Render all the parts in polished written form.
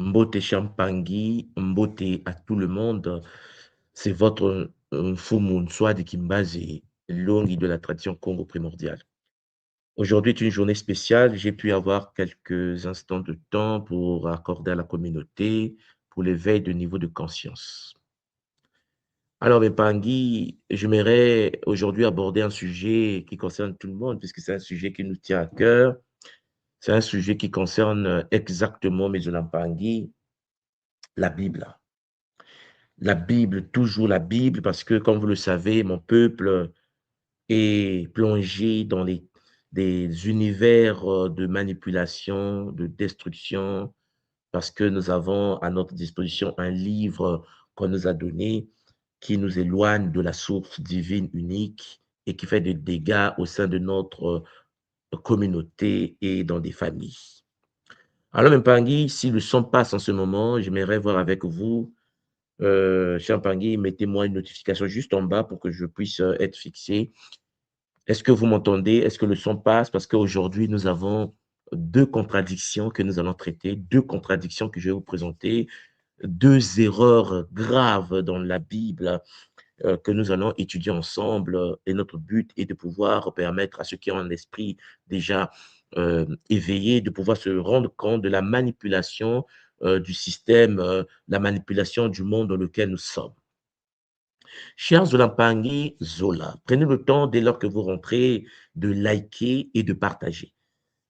Mbote Champangi, Mbote à tout le monde. C'est votre Fumun Swadi Kimbazi, Longi de la tradition Congo primordiale. Aujourd'hui est une journée spéciale. J'ai pu avoir quelques instants de temps pour accorder à la communauté pour l'éveil de niveau de conscience. Alors, Pangui, j'aimerais aujourd'hui aborder un sujet qui concerne tout le monde, puisque c'est un sujet qui nous tient à cœur. C'est un sujet qui concerne exactement Pangui, la Bible. La Bible, toujours la Bible, parce que, comme vous le savez, mon peuple est plongé dans des univers de manipulation, de destruction, parce que nous avons à notre disposition un livre qu'on nous a donné qui nous éloigne de la source divine unique et qui fait des dégâts au sein de notre communauté et dans des familles. Alors, Mpangui, si le son passe en ce moment, j'aimerais voir avec vous cher Pangui, mettez-moi une notification juste en bas pour que je puisse être fixé. Est-ce que vous m'entendez? Est-ce que le son passe? Parce qu'aujourd'hui, nous avons deux contradictions que nous allons traiter, deux contradictions que je vais vous présenter, deux erreurs graves dans la Bible que nous allons étudier ensemble. Et notre but est de pouvoir permettre à ceux qui ont un esprit déjà éveillé de pouvoir se rendre compte de la manipulation du système, la manipulation du monde dans lequel nous sommes. Chers Zolampangi Zola, prenez le temps dès lors que vous rentrez de liker et de partager.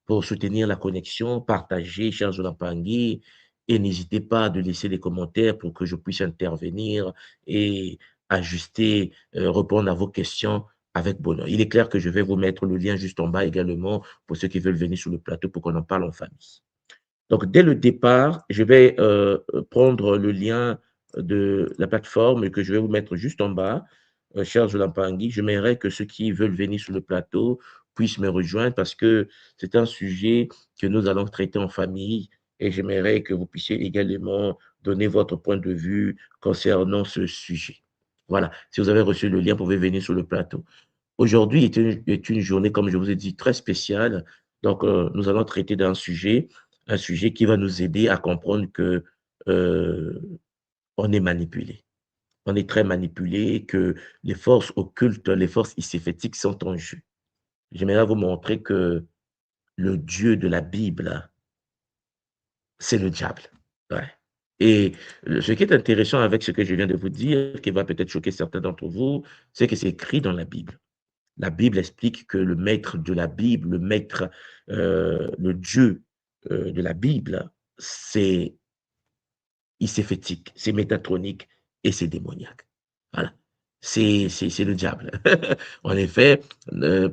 Pour soutenir la connexion, partagez, chers Zolampangi, et n'hésitez pas à laisser des commentaires pour que je puisse intervenir et ajuster, répondre à vos questions avec bonheur. Il est clair que je vais vous mettre le lien juste en bas également pour ceux qui veulent venir sur le plateau pour qu'on en parle en famille. Donc, dès le départ, je vais prendre le lien de la plateforme que je vais vous mettre juste en bas, cher Zolampangi. J'aimerais que ceux qui veulent venir sur le plateau puissent me rejoindre parce que c'est un sujet que nous allons traiter en famille et j'aimerais que vous puissiez également donner votre point de vue concernant ce sujet. Voilà, si vous avez reçu le lien, vous pouvez venir sur le plateau. Aujourd'hui est une journée, comme je vous ai dit, très spéciale. Donc, nous allons traiter d'un sujet, un sujet qui va nous aider à comprendre que euh, on est manipulé. On est très manipulé, que les forces occultes, les forces iséphétiques sont en jeu. J'aimerais vous montrer que le Dieu de la Bible, c'est le diable. Ouais. Et ce qui est intéressant avec ce que je viens de vous dire, qui va peut-être choquer certains d'entre vous, c'est que c'est écrit dans la Bible. La Bible explique que le maître de la Bible, le maître, le Dieu de la Bible, c'est iséphétique, c'est métatronique et c'est démoniaque. Voilà. C'est le diable. En effet,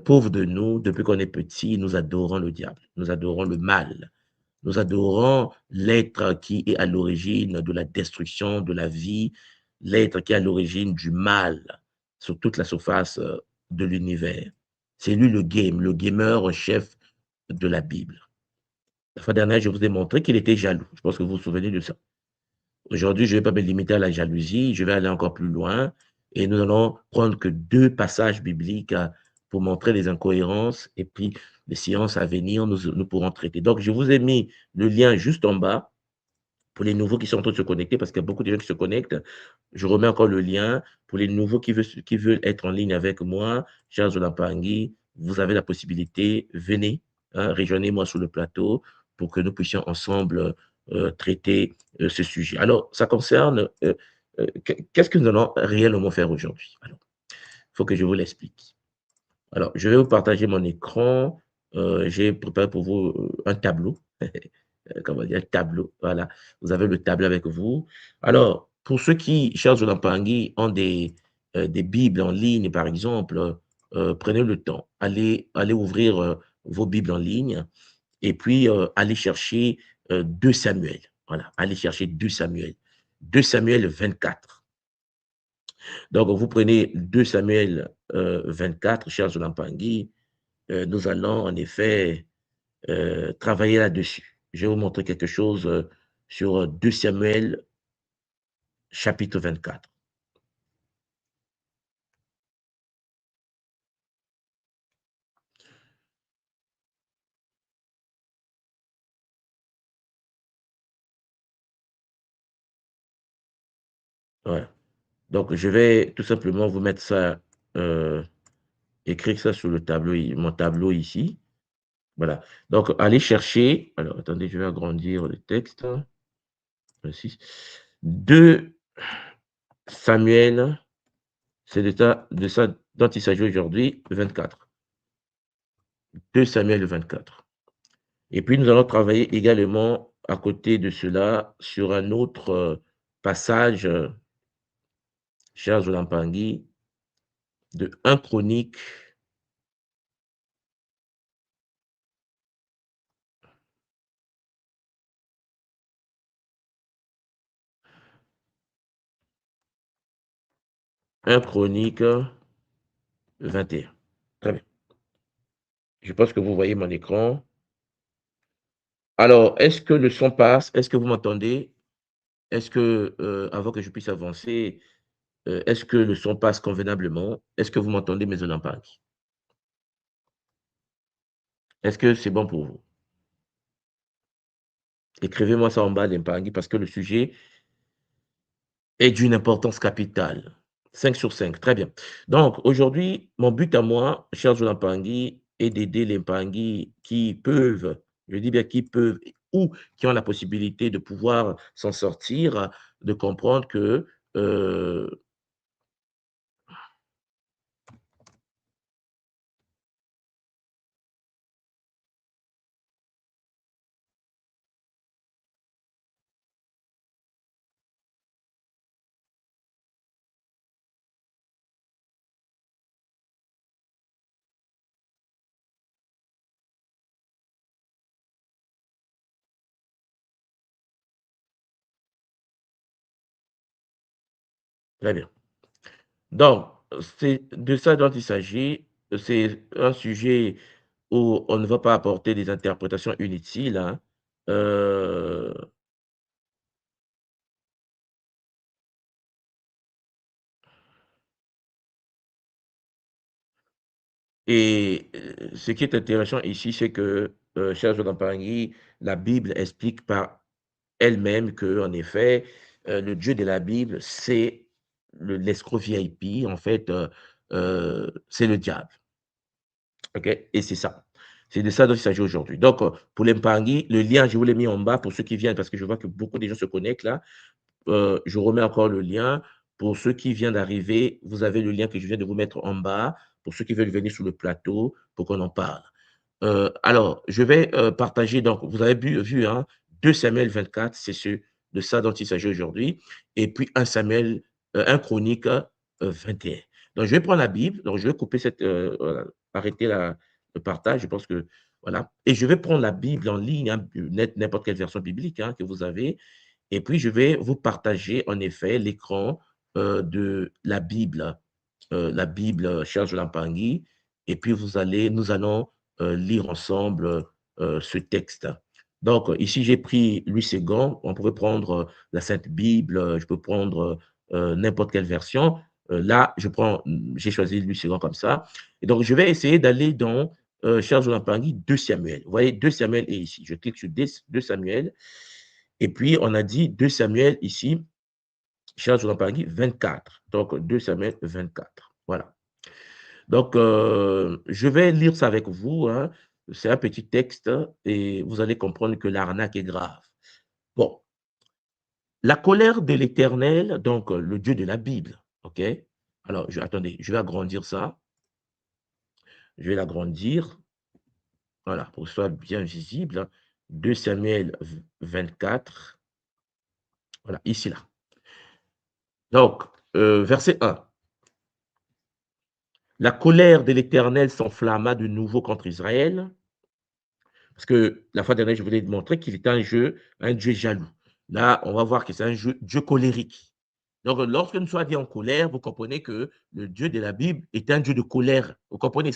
pauvre de nous, depuis qu'on est petit, nous adorons le diable, nous adorons le mal, nous adorons l'être qui est à l'origine de la destruction de la vie, l'être qui est à l'origine du mal sur toute la surface de l'univers. C'est lui le gamer en chef de la Bible. La fois dernière, je vous ai montré qu'il était jaloux. Je pense que vous vous souvenez de ça. Aujourd'hui, je ne vais pas me limiter à la jalousie, je vais aller encore plus loin et nous allons prendre que deux passages bibliques pour montrer les incohérences et puis les séances à venir, nous pourrons traiter. Donc, je vous ai mis le lien juste en bas pour les nouveaux qui sont en train de se connecter, parce qu'il y a beaucoup de gens qui se connectent. Je remets encore le lien pour les nouveaux qui veulent être en ligne avec moi. Charles Olapangui, vous avez la possibilité, venez, hein, rejoignez-moi sur le plateau pour que nous puissions ensemble traiter ce sujet. Alors, ça concerne, qu'est-ce que nous allons réellement faire aujourd'hui? Alors, il faut que je vous l'explique. Alors, je vais vous partager mon écran. J'ai préparé pour vous un tableau. Comment dire, tableau. Voilà. Vous avez le tableau avec vous. Alors, pour ceux qui, chers Olampangi, ont des Bibles en ligne, par exemple, prenez le temps. Allez ouvrir vos Bibles en ligne et puis allez chercher 2 Samuel. Voilà. Allez chercher 2 Samuel. 2 Samuel 24. Donc, vous prenez 2 Samuel 24, chers Olampangi. Nous allons en effet travailler là-dessus. Je vais vous montrer quelque chose sur 2 Samuel, chapitre 24. Ouais. Donc je vais tout simplement vous mettre ça, heu, écrire ça sur le tableau mon tableau ici. Voilà. Donc allez chercher alors attendez, je vais agrandir le texte. 6. 2 Samuel, c'est de ça dont il s'agit aujourd'hui, 24. 2 Samuel 24. Et puis nous allons travailler également à côté de cela sur un autre, passage, cher Zolampangi, de 1 Chronique, 1 Chronique 21. Très bien. Je pense que vous voyez mon écran. Alors, est-ce que le son passe? Est-ce que vous m'entendez? Est-ce que, avant que je puisse avancer, est-ce que le son passe convenablement? Est-ce que vous m'entendez, mes Zolampangi? Est-ce que c'est bon pour vous? Écrivez-moi ça en bas, les Mpangi, parce que le sujet est d'une importance capitale. 5 sur 5, très bien. Donc aujourd'hui, mon but à moi, chers Mpangi, est d'aider les Mpangi qui peuvent, je dis bien qui peuvent ou qui ont la possibilité de pouvoir s'en sortir, de comprendre que, heu très bien. Donc, c'est de ça dont il s'agit. C'est un sujet où on ne va pas apporter des interprétations inutiles, hein. Heu Et ce qui est intéressant ici, c'est que, cher Jonathan Parengui, la Bible explique par elle-même qu'en effet, le Dieu de la Bible, c'est l'escroc VIP, en fait, c'est le diable, OK? Et c'est ça. C'est de ça dont il s'agit aujourd'hui. Donc, pour les Mpangi, le lien, je vous l'ai mis en bas pour ceux qui viennent, parce que je vois que beaucoup de gens se connectent là. Je remets encore le lien. Pour ceux qui viennent d'arriver, vous avez le lien que je viens de vous mettre en bas, pour ceux qui veulent venir sur le plateau, pour qu'on en parle. Alors, je vais, partager donc vous avez vu, hein, 2 Samuel 24, c'est de ça dont il s'agit aujourd'hui et puis 1 Samuel, 1 Chronique, 21. Donc je vais prendre la Bible, donc je vais couper voilà, arrêter le partage, je pense que voilà et je vais prendre la Bible en ligne, hein, n'importe quelle version biblique, hein, que vous avez et puis je vais vous partager en effet l'écran, de la Bible, Charles Lampangi et puis nous allons, lire ensemble, ce texte. Donc, ici, j'ai pris Louis II, on pourrait prendre, la Sainte Bible, je peux prendre, n'importe quelle version. J'ai choisi Louis II comme ça et donc je vais essayer d'aller dans, Charles Lampangi, 2 Samuel. Vous voyez, 2 Samuel est ici. Je clique sur 2 Samuel et puis on a dit 2 Samuel ici, Charles Lampangi 24. Donc 2 Samuel 24. Voilà. Donc, je vais lire ça avec vous, hein. C'est un petit texte et vous allez comprendre que l'arnaque est grave. Bon, la colère de l'Éternel, donc le Dieu de la Bible, OK? Alors, attendez, je vais agrandir ça. Je vais l'agrandir, voilà, pour que ce soit bien visible, hein. 2 Samuel 24, voilà, ici, là. Donc, verset 1. La colère de l'Éternel s'enflamma de nouveau contre Israël. Parce que la fois dernière, je voulais montrer qu'il était un Dieu jaloux. Là, on va voir que c'est un Dieu colérique. Donc, lorsque nous sommes dit en colère, vous comprenez que le Dieu de la Bible est un Dieu de colère. Vous comprenez?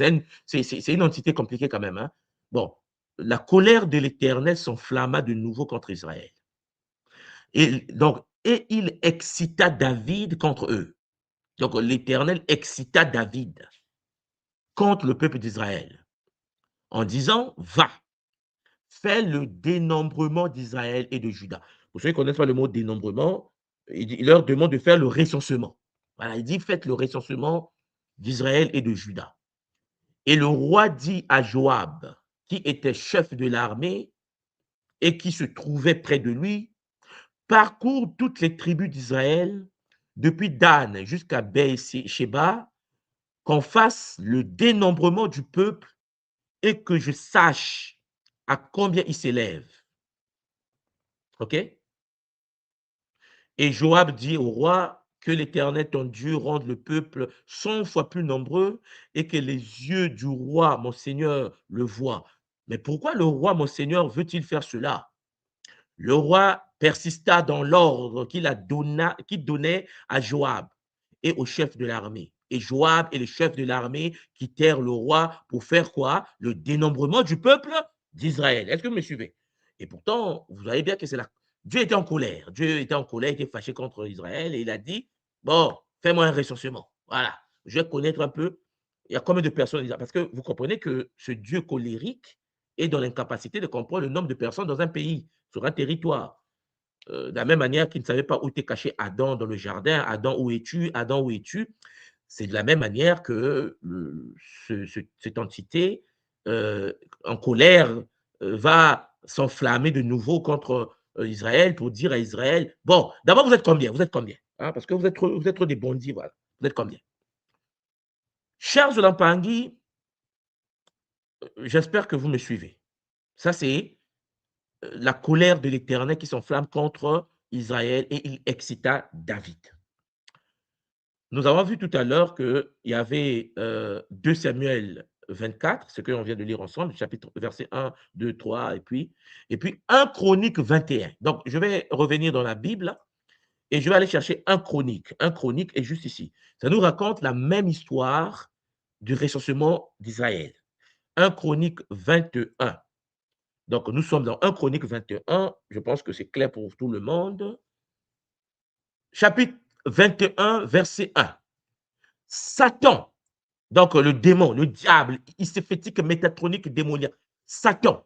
C'est une entité compliquée quand même, hein. Bon, la colère de l'Éternel s'enflamma de nouveau contre Israël. Et il excita David contre eux. Donc, l'Éternel excita David contre le peuple d'Israël en disant, va, fait le dénombrement d'Israël et de Juda. Pour ceux qui ne connaissent pas le mot dénombrement, Il leur demande de faire le recensement. Voilà, il dit: «Faites le recensement d'Israël et de Juda». Et le roi dit à Joab, qui était chef de l'armée et qui se trouvait près de lui: «Parcours toutes les tribus d'Israël, depuis Dan jusqu'à Beer-Shéba, qu'on fasse le dénombrement du peuple et que je sache à combien il s'élève». OK? Et Joab dit au roi: «Que l'Éternel ton Dieu rende le peuple 100 fois plus nombreux et que les yeux du roi, mon seigneur, le voient». Mais pourquoi le roi, mon seigneur, veut-il faire cela? Le roi persista dans l'ordre qu'il donnait à Joab et au chef de l'armée. Et Joab et le chef de l'armée quittèrent le roi pour faire quoi? Le dénombrement du peuple d'Israël. Est-ce que vous me suivez? Et pourtant, vous voyez bien que c'est la Dieu était en colère. Dieu était en colère, il était fâché contre Israël et il a dit: «Bon, fais-moi un recensement. Voilà, je vais connaître un peu, il y a combien de personnes?» Parce que vous comprenez que ce Dieu colérique est dans l'incapacité de comprendre le nombre de personnes dans un pays, sur un territoire. De la même manière qu'il ne savait pas où était caché Adam dans le jardin. Adam, où es-tu? Adam, où es-tu? C'est de la même manière que cette entité en colère va s'enflammer de nouveau contre Israël pour dire à Israël: «Bon, d'abord, vous êtes combien? Vous êtes combien? Hein, parce que vous êtes trop des bandits, voilà. Vous êtes combien?» Chers Olampangui, j'espère que vous me suivez. Ça, c'est la colère de l'Éternel qui s'enflamme contre Israël et il excita David. Nous avons vu tout à l'heure qu'il y avait 2 Samuel 24, ce que l'on vient de lire ensemble, chapitre verset 1, 2, 3, et puis 1 Chronique 21. Donc, je vais revenir dans la Bible et je vais aller chercher 1 Chronique. 1 Chronique est juste ici. Ça nous raconte la même histoire du recensement d'Israël. 1 Chronique 21. Donc, nous sommes dans 1 Chronique 21. Je pense que c'est clair pour tout le monde. Chapitre 21, verset 1. Satan, donc le démon, le diable, icephétique, métatronique, démoniaque, Satan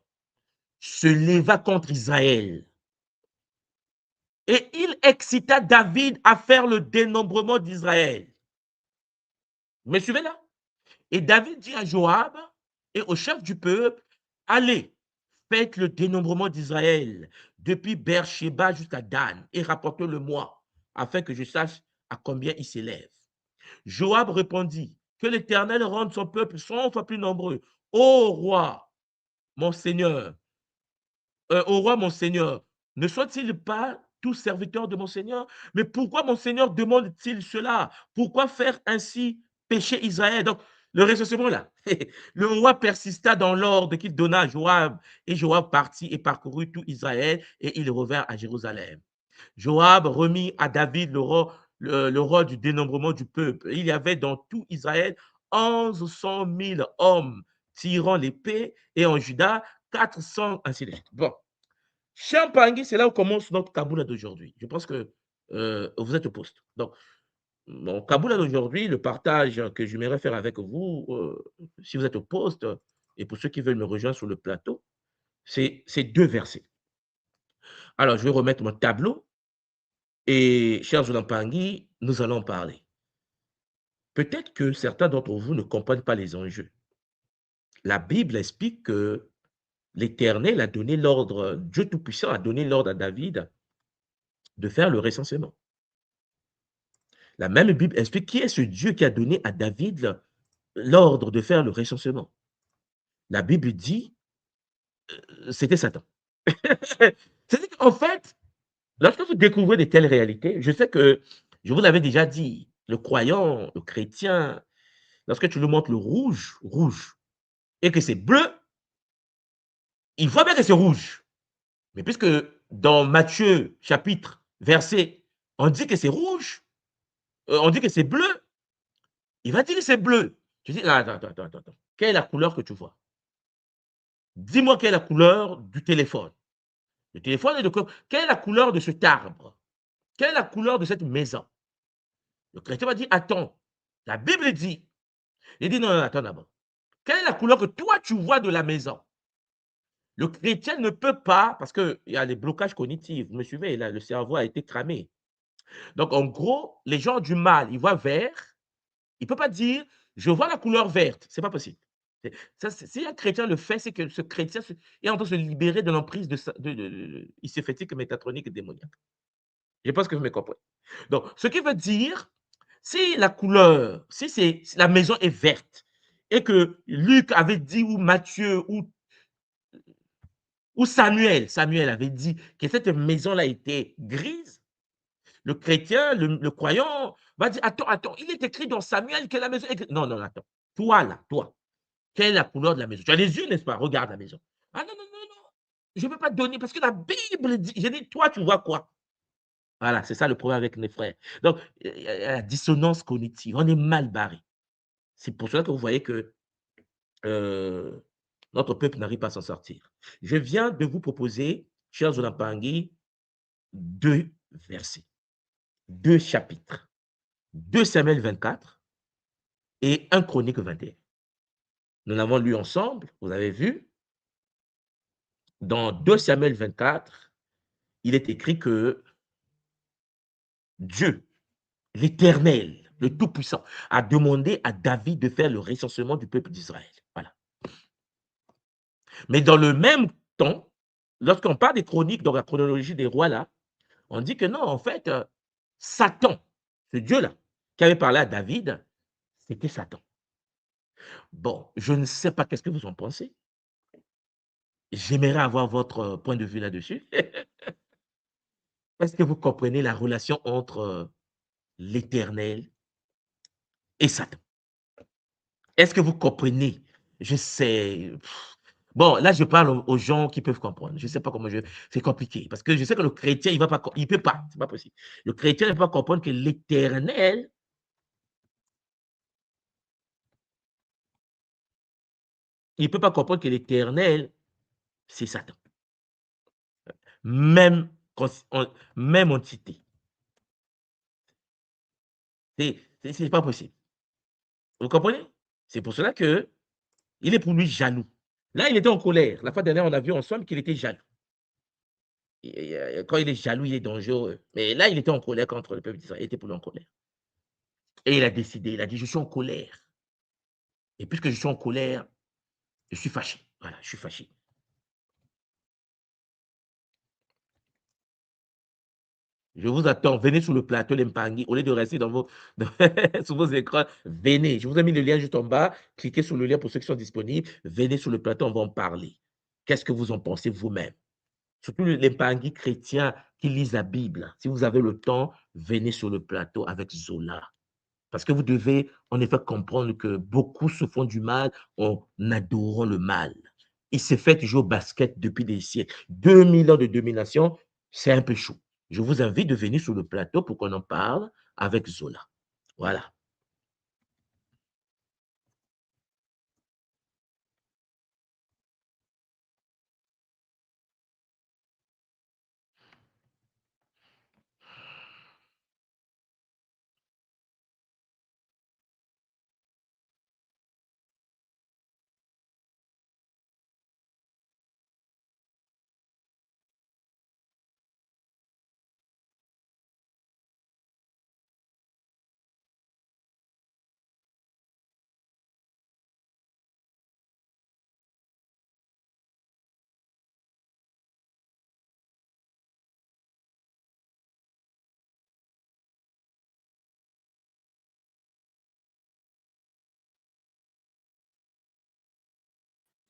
se leva contre Israël et il excita David à faire le dénombrement d'Israël. Vous me suivez là? Et David dit à Joab et au chef du peuple: «Allez, faites le dénombrement d'Israël depuis Beersheba jusqu'à Dan et rapportez-le-moi afin que je sache à combien il s'élève». Joab répondit: «Que l'Éternel rende son peuple 100 fois plus nombreux. Ô roi, mon seigneur, ô roi, mon seigneur, ne sont-ils pas tous serviteurs de mon seigneur? Mais pourquoi mon seigneur demande-t-il cela? Pourquoi faire ainsi pécher Israël?» Donc, le recensement là, le roi persista dans l'ordre qu'il donna à Joab, et Joab partit et parcourut tout Israël, et il revint à Jérusalem. Joab remit à David le rôle du dénombrement du peuple. Il y avait dans tout Israël 1100 000 hommes tirant l'épée et en Juda 400, ainsi de suite. Bon, Champangui, c'est là où commence notre Kaboula d'aujourd'hui. Je pense que vous êtes au poste. Donc, mon Kaboula d'aujourd'hui, le partage que j'aimerais faire avec vous, si vous êtes au poste, et pour ceux qui veulent me rejoindre sur le plateau, c'est deux versets. Alors, je vais remettre mon tableau. Et cher Zoulampangui, nous allons parler. Peut-être que certains d'entre vous ne comprennent pas les enjeux. La Bible explique que l'Éternel a donné l'ordre, Dieu Tout-Puissant a donné l'ordre à David de faire le recensement. La même Bible explique qui est ce Dieu qui a donné à David l'ordre de faire le recensement. La Bible dit, c'était Satan. C'est-à-dire qu'en fait, lorsque vous découvrez de telles réalités, je sais que je vous l'avais déjà dit, le croyant, le chrétien, lorsque tu lui montres le rouge, rouge, et que c'est bleu, il voit bien que c'est rouge. Mais puisque dans Matthieu chapitre, verset, on dit que c'est rouge, on dit que c'est bleu, il va dire que c'est bleu. Tu dis: «Ah, attends. Quelle est la couleur que tu vois? Dis-moi quelle est la couleur du téléphone. Le téléphone est de quoi? Quelle est la couleur de cet arbre? Quelle est la couleur de cette maison?» Le chrétien va dire: «Attends, la Bible dit». Il dit: «Non, non, attends d'abord. Quelle est la couleur que toi tu vois de la maison?» Le chrétien ne peut pas, parce qu'il y a les blocages cognitifs, vous me suivez, là, le cerveau a été cramé. Donc, en gros, les gens ont du mal, ils voient vert, il ne peut pas dire: «Je vois la couleur verte», c'est pas possible. Si un chrétien le fait, c'est que ce chrétien est en train de se libérer de l'emprise de sa de il s'est fait que métatronique et démoniaque. Je pense que vous me comprenez. Donc, ce qui veut dire, si la couleur, si la maison est verte et que Luc avait dit ou Matthieu ou Samuel avait dit que cette maison-là était grise, le chrétien, le croyant va dire: «Attends, il est écrit dans Samuel que la maison est grise». Non, non, attends. Toi là, toi, quelle est la couleur de la maison? Tu as les yeux, n'est-ce pas? Regarde la maison. Ah non, non, non, non, je ne peux pas te donner parce que la Bible dit. J'ai dit: «Toi, tu vois quoi?» Voilà, c'est ça le problème avec mes frères. Donc, il y a la dissonance cognitive, on est mal barré. C'est pour cela que vous voyez que, heu, notre peuple n'arrive pas à s'en sortir. Je viens de vous proposer, chers Onapangi, 2 versets, 2 chapitres, 2 Samuel 24 et 1 Chronique 21. Nous l'avons lu ensemble, vous avez vu, dans 2 Samuel 24, il est écrit que Dieu, l'Éternel, le Tout-Puissant, a demandé à David de faire le recensement du peuple d'Israël. Voilà. Mais dans le même temps, lorsqu'on parle des chroniques, dans la chronologie des rois là, on dit que non, en fait, Satan, ce Dieu-là, qui avait parlé à David, c'était Satan. Bon, je ne sais pas qu'est-ce que vous en pensez. J'aimerais avoir votre point de vue là-dessus. Est-ce que vous comprenez la relation entre l'Éternel et Satan? Est-ce que vous comprenez? Je sais. Bon, là, je parle aux gens qui peuvent comprendre. Je ne sais pas comment je. C'est compliqué parce que je sais que le chrétien, il va pas, il peut pas. C'est pas possible. Le chrétien ne peut pas comprendre que l'Éternel, il ne peut pas comprendre que l'Éternel, c'est Satan. Même, même entité. C'est pas possible. Vous comprenez? C'est pour cela que il est pour lui jaloux. Là, il était en colère. La fois dernière, on a vu ensemble qu'il était jaloux. Quand il est jaloux, il est dangereux. Mais là, il était en colère contre le peuple d'Israël. Il était pour lui en colère. Et il a décidé, il a dit: «Je suis en colère. Et puisque je suis en colère, je suis fâché». Voilà, je suis fâché. Je vous attends, venez sur le plateau Lempangi. Au lieu de rester dans sur vos écrans, venez. Je vous ai mis le lien juste en bas. Cliquez sur le lien pour ceux qui sont disponibles. Venez sur le plateau, on va en parler. Qu'est-ce que vous en pensez vous-même? Surtout les Lempangi chrétiens qui lisent la Bible. Si vous avez le temps, venez sur le plateau avec Zola. Parce que vous devez en effet comprendre que beaucoup se font du mal en adorant le mal. Il s'est fait jouer au basket depuis des siècles. 2000 ans de domination, c'est un peu chaud. Je vous invite de venir sur le plateau pour qu'on en parle avec Zola. Voilà.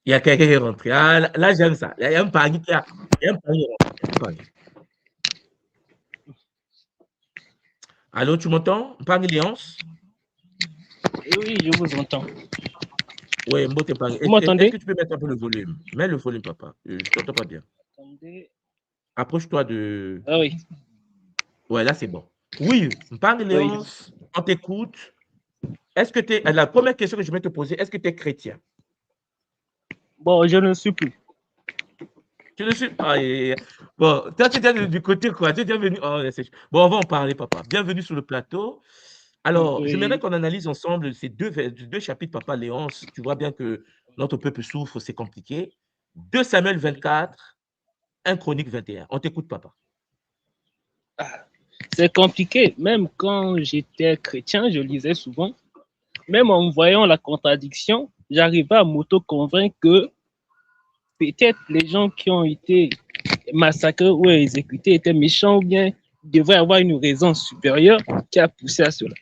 Il y a quelqu'un qui est rentré. Ah, là, j'aime ça. Il y a un pari qui a. Il y a un pari rentré. Allô, tu m'entends? Pari Léonce? Oui, je vous entends. Oui, Mbote Pari. Vous Est-ce m'entendez? que tu peux mettre un peu le volume? Mets le volume, papa. Je ne t'entends pas bien. Attendez. Approche-toi de. Ah oui, Ouais, là, c'est bon. Oui, Pari oui. Léonce, on t'écoute. Est-ce que tu es. La première question que je vais te poser, est-ce que tu es chrétien? Bon, je ne suis plus. Tu ne suis pas. Bon, toi, tu es du côté quoi? Tu es déjà venu. Oh, bon, on va en parler, papa. Bienvenue sur le plateau. Alors, j'aimerais Oui, qu'on analyse ensemble ces deux chapitres, papa Léonce. Tu vois bien que notre peuple souffre, c'est compliqué. 2 Samuel oui. 24, 1 Chronique 21. On t'écoute, papa. Ah. C'est compliqué. Même quand j'étais chrétien, je lisais souvent. Même en voyant la contradiction, j'arrivais à m'auto-convaincre que peut-être les gens qui ont été massacrés ou exécutés étaient méchants ou bien devraient avoir une raison supérieure qui a poussé à cela.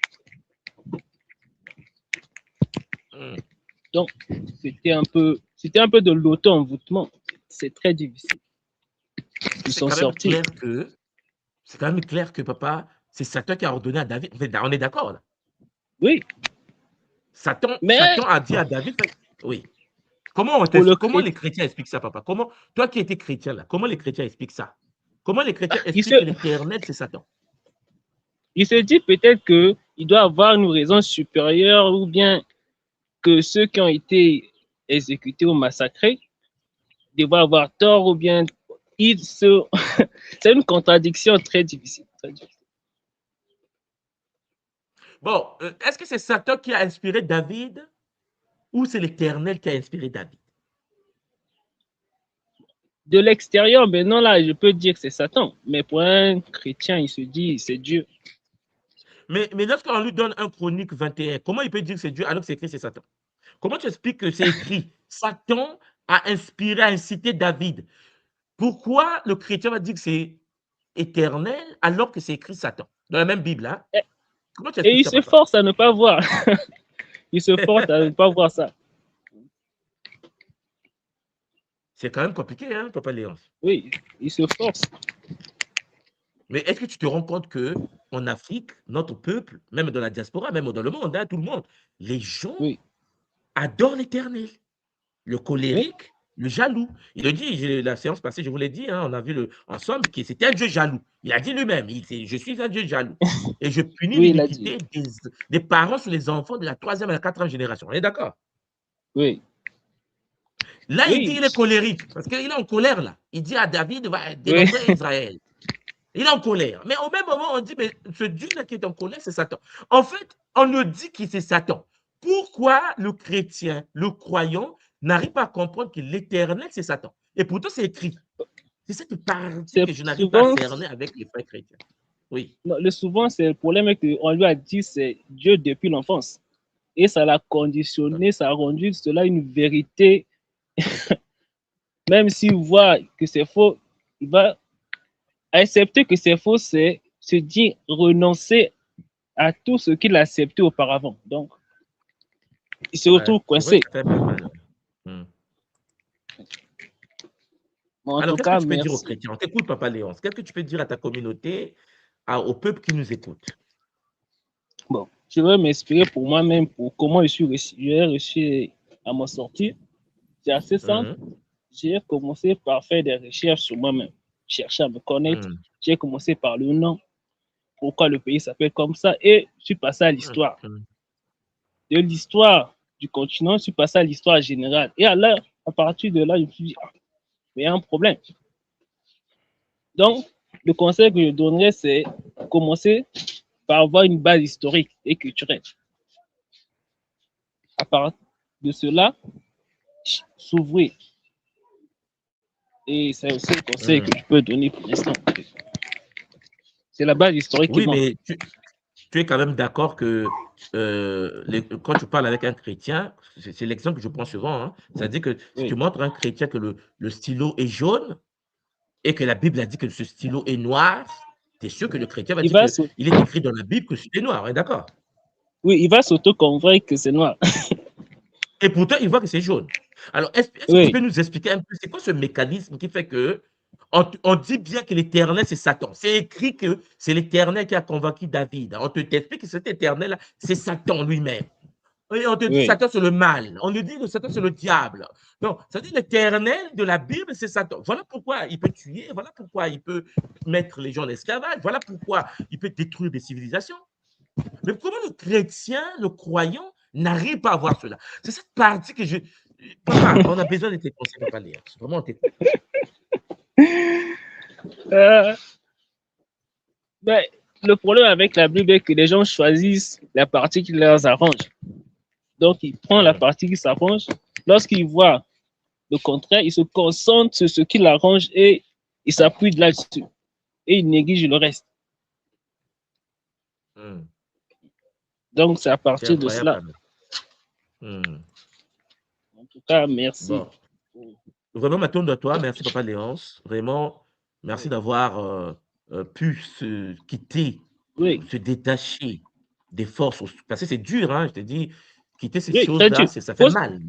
Donc, c'était un peu de l'auto-envoûtement. C'est très difficile de C'est s'en quand même sortir. clair que, c'est quand même clair que papa, c'est Satan qui a ordonné à David. On est d'accord là? Oui, Satan, mais Satan a dit à David, oui. pour le Comment chrétien, les chrétiens expliquent ça, papa? Comment, toi qui étais chrétien là, comment les chrétiens expliquent ça? Comment les chrétiens il expliquent se, que l'éternel, c'est Satan? il se dit peut-être qu'il doit avoir une raison supérieure ou bien que ceux qui ont été exécutés ou massacrés devaient avoir tort ou bien c'est une contradiction très difficile. Très difficile. Bon, est-ce que c'est Satan qui a inspiré David ou c'est l'éternel qui a inspiré David? De l'extérieur, maintenant là, je peux dire que c'est Satan. Mais pour un chrétien, il se dit c'est Dieu. Mais lorsqu'on lui donne un Chronique 21, comment il peut dire que c'est Dieu alors que c'est écrit c'est Satan? Comment tu expliques que c'est écrit Satan a inspiré, a incité David? Pourquoi le chrétien va dire que c'est éternel alors que c'est écrit Satan? Dans la même Bible, hein? Comment tu Et expliques il ça, se papa? force à ne pas voir. Il se force à ne pas voir ça. C'est quand même compliqué, hein, papa Léonce? Oui, il se force. Mais est-ce que tu te rends compte que en Afrique, notre peuple, même dans la diaspora, même dans le monde, hein, tout le monde, les gens Oui, adorent l'éternel. Le oui. colérique, le jaloux. Il le dit, la séance passée, je vous l'ai dit, hein, on a vu ensemble que c'était un Dieu jaloux. Il a dit lui-même, je suis un Dieu jaloux. Et je punis Oui, il a dit. l'iniquité des parents sur les enfants de la troisième et la quatrième génération. On est d'accord? Oui, Là, il dit oui, il est colérique, parce qu'il est en colère là. Il dit à David, va oui. délivrer Israël. Il est en colère. Mais au même moment, on dit, mais ce Dieu-là qui est en colère, c'est Satan. En fait, on nous dit que c'est Satan. Pourquoi le chrétien, le croyant, n'arrive pas à comprendre que l'éternel, c'est Satan? Et pourtant, c'est écrit. C'est cette partie C'est que je n'arrive pas à souvent, cerner avec les frères chrétiens. Oui. non, souvent, c'est le problème qu'on lui a dit c'est Dieu depuis l'enfance. Et ça l'a conditionné, ça a rendu cela une vérité. Même s'il voit que c'est faux, il va accepter que c'est faux, c'est se dire renoncer à tout ce qu'il a accepté auparavant. Donc, il se Ouais, retrouve c'est vrai coincé. que ça fait bien mal. Hmm. Mais en Alors, tout qu'est-ce que cas, tu peux dire aux merci. chrétiens? On t'écoute, Papa Léonce. Qu'est-ce que tu peux dire à ta communauté, au peuple qui nous écoute? Bon, je vais m'inspirer pour moi-même pour comment j'ai réussi à m'en sortir. C'est assez simple. Mhm. J'ai commencé par faire des recherches sur moi-même, chercher à me connaître. Mhm. J'ai commencé par le nom, pourquoi le pays s'appelle comme ça, et je suis passé à l'histoire. Mhm. De l'histoire du continent, je suis passé à l'histoire générale. Et à partir de là, je me suis dit, ah, mais il y a un problème. Donc, le conseil que je donnerais, c'est commencer par avoir une base historique et culturelle. À partir de cela, s'ouvrir. Et c'est aussi le conseil que Mhm. je peux donner pour l'instant. C'est la base historique qui Oui, manque. mais tu es quand même d'accord que quand tu parles avec un chrétien, c'est l'exemple que je prends souvent, hein, c'est-à-dire que si tu Oui. montres à un chrétien que le stylo est jaune et que la Bible a dit que ce stylo est noir, tu es sûr que le chrétien va Il dire va, qu'il est écrit dans la Bible que c'est noir, on est d'accord? oui, il va s'auto-convaincre que c'est noir. Et pourtant, il voit que c'est jaune. Alors, est-ce que tu Oui, peux nous expliquer un peu, c'est quoi ce mécanisme qui fait que on dit bien que l'Éternel, c'est Satan. C'est écrit que c'est l'Éternel qui a convaincu David. On te t'explique que cet Éternel-là, c'est Satan lui-même. Et on te dit oui, Satan, c'est le mal. On nous dit que Satan, c'est le diable. Donc, ça dit l'Éternel de la Bible, c'est Satan. Voilà pourquoi il peut tuer, voilà pourquoi il peut mettre les gens en esclavage, voilà pourquoi il peut détruire des civilisations. Mais comment le chrétien, le croyant, n'arrive pas à voir cela? C'est cette partie que je. Papa, on a besoin de tes conseils, papa Léa. Vraiment, on t'écoute. Euh, ben, le problème avec la Bible est que les gens choisissent la partie qui leur arrange. Donc, ils prennent la Mhm. partie qui s'arrange. Lorsqu'ils voient le contraire, ils se concentrent sur ce qui l'arrange et ils s'appuient là-dessus. Et ils négligent le reste. Donc, c'est à C'est partir de incroyable cela. quand même. En tout cas, merci. Bon. Vraiment, ma tourne de toi. Merci, Papa Léonce. Vraiment, merci d'avoir pu se quitter, Oui, se détacher des forces. Parce que c'est dur, hein, je te dis, quitter ces oui, très choses-là, dur. ça fait mal.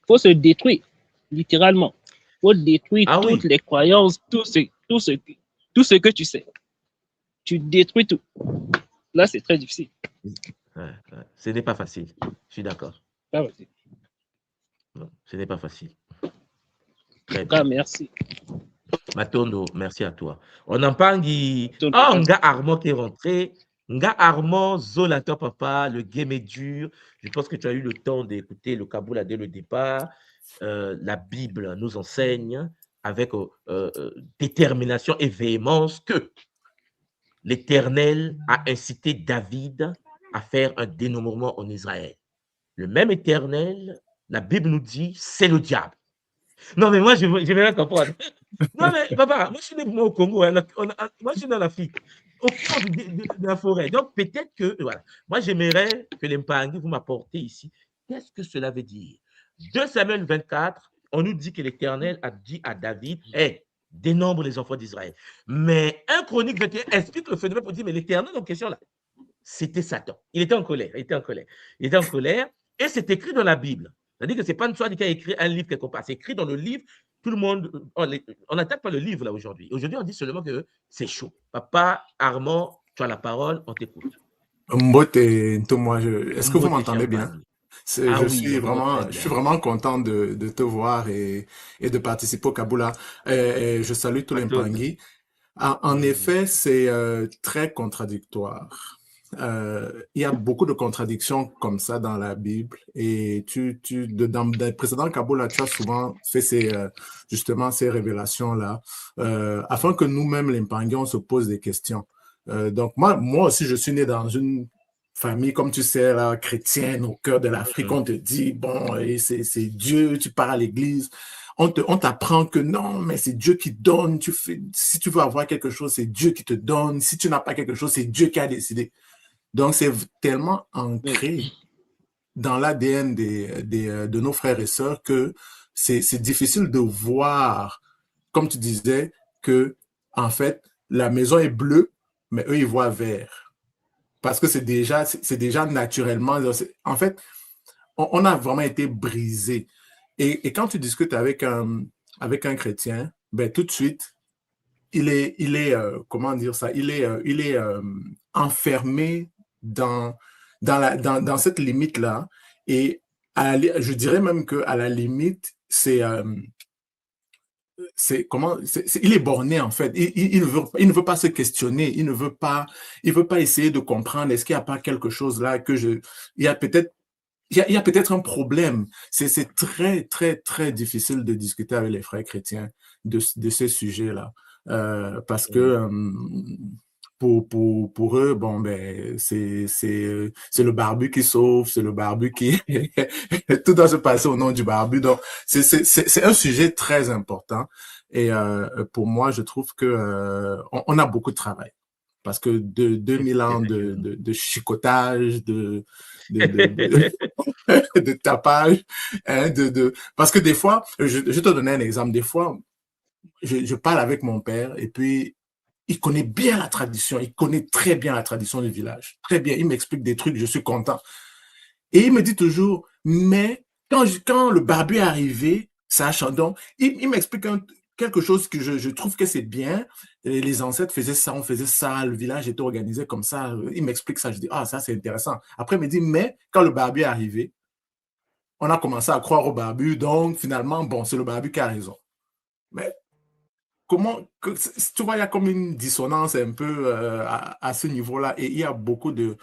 Faut se détruire, littéralement. Faut détruire Ah toutes oui. les croyances, tout ce que tu sais. Tu détruis tout. Là, c'est très difficile. Ouais. Ce n'est pas facile. Je suis d'accord. Ah, vas-y. Non, ce n'est pas facile. En Très tout cas, bien. merci. Matondo, merci à toi. On en parle. Matondo, Oh, vas-y. Nga Armand qui est rentré. Nga Armand, Zolator Papa, le game est dur. Je pense que tu as eu le temps d'écouter le Kaboul dès le départ. La Bible nous enseigne avec détermination et véhémence que l'Éternel a incité David à faire un dénombrement en Israël. Le même Éternel, la Bible nous dit, c'est le diable. Non, mais moi, je vais rien comprendre. Non, mais papa, moi, je suis né au Congo. Hein, moi, je suis dans l'Afrique, au cœur de la forêt. Donc, peut-être que, voilà. Moi, j'aimerais que les Mpangi, vous m'apportez ici. Qu'est-ce que cela veut dire? 2 Samuel 24, on nous dit que l'Éternel a dit à David, hey, dénombre les enfants d'Israël. Mais 1 Chronique 21 explique le phénomène pour dire, mais l'Éternel en question là, c'était Satan. Il était en colère. Il était en colère. Il était en colère. Et c'est écrit dans la Bible. C'est-à-dire que ce n'est pas une histoire qui a écrit un livre quelque part. C'est écrit dans le livre. Tout le monde, on n'attaque pas le livre là aujourd'hui. Aujourd'hui, on dit seulement que c'est chaud. Papa Armand, tu as la parole, on t'écoute. Mbote, est-ce que vous Mbote m'entendez bien? Champagne. Ah Je oui, suis on t'entend très je bien. suis vraiment content de te voir et de participer au Kaboula. Et je salue tous les Matondo. Mpangi. En effet, c'est très contradictoire. Il y a beaucoup de contradictions comme ça dans la Bible. Et dans les précédents Kaboula, tu as souvent fait justement ces révélations-là, afin que nous-mêmes, les Mpangi, on se pose des questions. Donc moi aussi, je suis né dans une famille, comme tu sais, là, chrétienne, au cœur de l'Afrique. On te dit, bon, c'est Dieu, tu pars à l'église. On t'apprend que non, mais c'est Dieu qui donne. Si tu veux avoir quelque chose, c'est Dieu qui te donne. Si tu n'as pas quelque chose, c'est Dieu qui a décidé. Donc, c'est tellement ancré dans l'ADN de nos frères et sœurs que c'est difficile de voir, comme tu disais, que, en fait, la maison est bleue, mais eux, ils voient vert. Parce que c'est déjà naturellement. En fait, on a vraiment été brisé. Et quand tu discutes avec un chrétien, ben, tout de suite, il est comment dire ça, il est enfermé dans cette limite-là. Et je dirais même qu'à la limite, il est borné en fait. Il ne veut pas se questionner. Il veut pas essayer de comprendre. Est-ce qu'il n'y a pas quelque chose là il y a peut-être un problème. C'est très, très, très difficile de discuter avec les frères chrétiens de ces sujets-là. Parce que pour eux, bon, ben, c'est le barbu qui sauve, c'est le barbu qui... Tout doit se passer au nom du barbu. Donc, c'est un sujet très important. Et pour moi, je trouve que on a beaucoup de travail. Parce que de 2000 ans de chicotage, de tapage, hein, parce que des fois, je te donner un exemple, des fois, je parle avec mon père et puis il connaît bien la tradition, il connaît très bien la tradition du village, très bien, il m'explique des trucs, je suis content. Et il me dit toujours, mais quand le barbu est arrivé, sachant donc, il m'explique quelque chose que je trouve que c'est bien. Les ancêtres faisaient ça, on faisait ça, le village était organisé comme ça. Il m'explique ça, je dis, ah, ça c'est intéressant. Après, il me dit, mais quand le barbu est arrivé, on a commencé à croire au barbu, donc finalement, bon, c'est le barbu qui a raison. Mais tu vois, il y a comme une dissonance un peu à ce niveau-là. Et il y a beaucoup de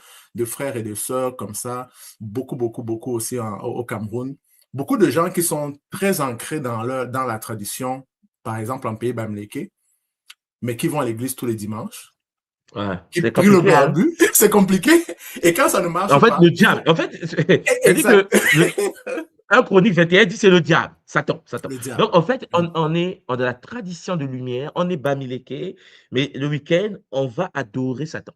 frères et de sœurs comme ça, beaucoup aussi au Cameroun. Beaucoup de gens qui sont très ancrés dans la tradition, par exemple en pays Bamileke, mais qui vont à l'église tous les dimanches. Ouais, Qui c'est prient le compliqué, hein? barbu, c'est compliqué. Et quand ça ne marche En fait, pas... le diable, en fait, c'est-à-dire que 1 Chronique 21 dit c'est le diable, Satan. Le diable. Donc, en fait, on est dans la tradition de lumière, on est Bamileke, mais le week-end, on va adorer Satan.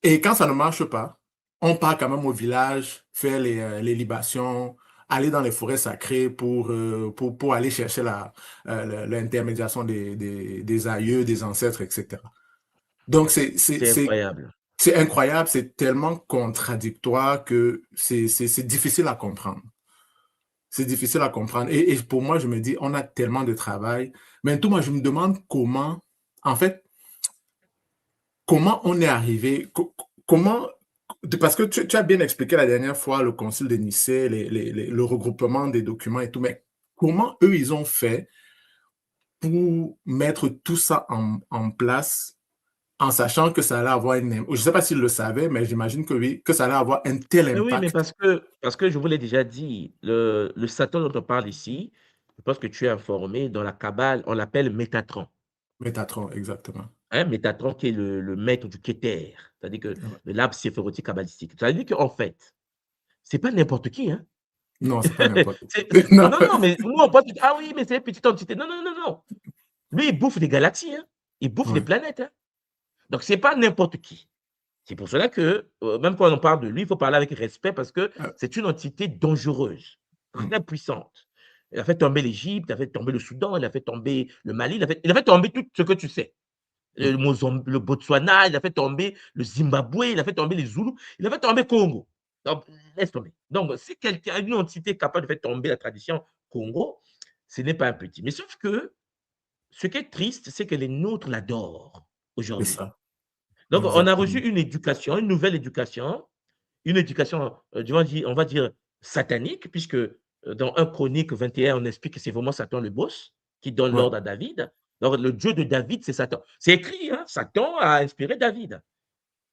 Et quand ça ne marche pas, on part quand même au village, faire les libations, aller dans les forêts sacrées pour aller chercher l'intermédiation des aïeux, des ancêtres, etc. Donc, C'est incroyable. c'est incroyable, c'est tellement contradictoire que c'est difficile à comprendre. C'est difficile à comprendre. Et pour moi, je me dis, on a tellement de travail. Mais tout, moi, je me demande comment, en fait, comment on est arrivé, comment, parce que tu as bien expliqué la dernière fois le concile de Nicée, le regroupement des documents et tout, mais comment eux, ils ont fait pour mettre tout ça en place en sachant que ça allait avoir je ne sais pas s'ils le savaient, mais j'imagine que oui, que ça allait avoir un tel Mais oui, mais impact. parce que je vous l'ai déjà dit, le Satan dont on parle ici, je pense que tu es informé, dans la Kabbale, on l'appelle Métatron. Métatron, exactement. Hein, Métatron qui est le maître du Keter, c'est-à-dire que Ouais. de l'arbre séphirotique kabbalistique. Ça veut dire qu'en fait, c'est pas n'importe qui, hein. Non, c'est pas n'importe C'est qui. Non. non, non, mais nous on pense: «Ah oui, mais c'est une petite entité». Non, non, non, non. Lui, il bouffe des galaxies, hein. Il bouffe des Ouais. planètes, hein. Donc c'est pas n'importe qui. C'est pour cela que, même quand on parle de lui, il faut parler avec respect parce que Euh, c'est une entité dangereuse, mm, très puissante. Il a fait tomber l'Égypte, il a fait tomber le Soudan, il a fait tomber le Mali, il a fait tomber tout ce que tu sais. mm. Le Botswana, il a fait tomber le Zimbabwe, il a fait tomber les Zoulous, il a fait tomber Congo. Donc, laisse tomber. Donc, si quelqu'un a une entité capable de faire tomber la tradition Congo, ce n'est pas un petit. Mais sauf que ce qui est triste, c'est que les nôtres l'adorent C'est aujourd'hui. ça, Donc, on a reçu exactement. une éducation, une nouvelle éducation, une éducation, on va dire satanique, puisque dans 1 Chronique 21, on explique que c'est vraiment Satan le boss qui donne Ouais, l'ordre à David. Donc, le Dieu de David, c'est Satan. C'est écrit, hein, Satan a inspiré David.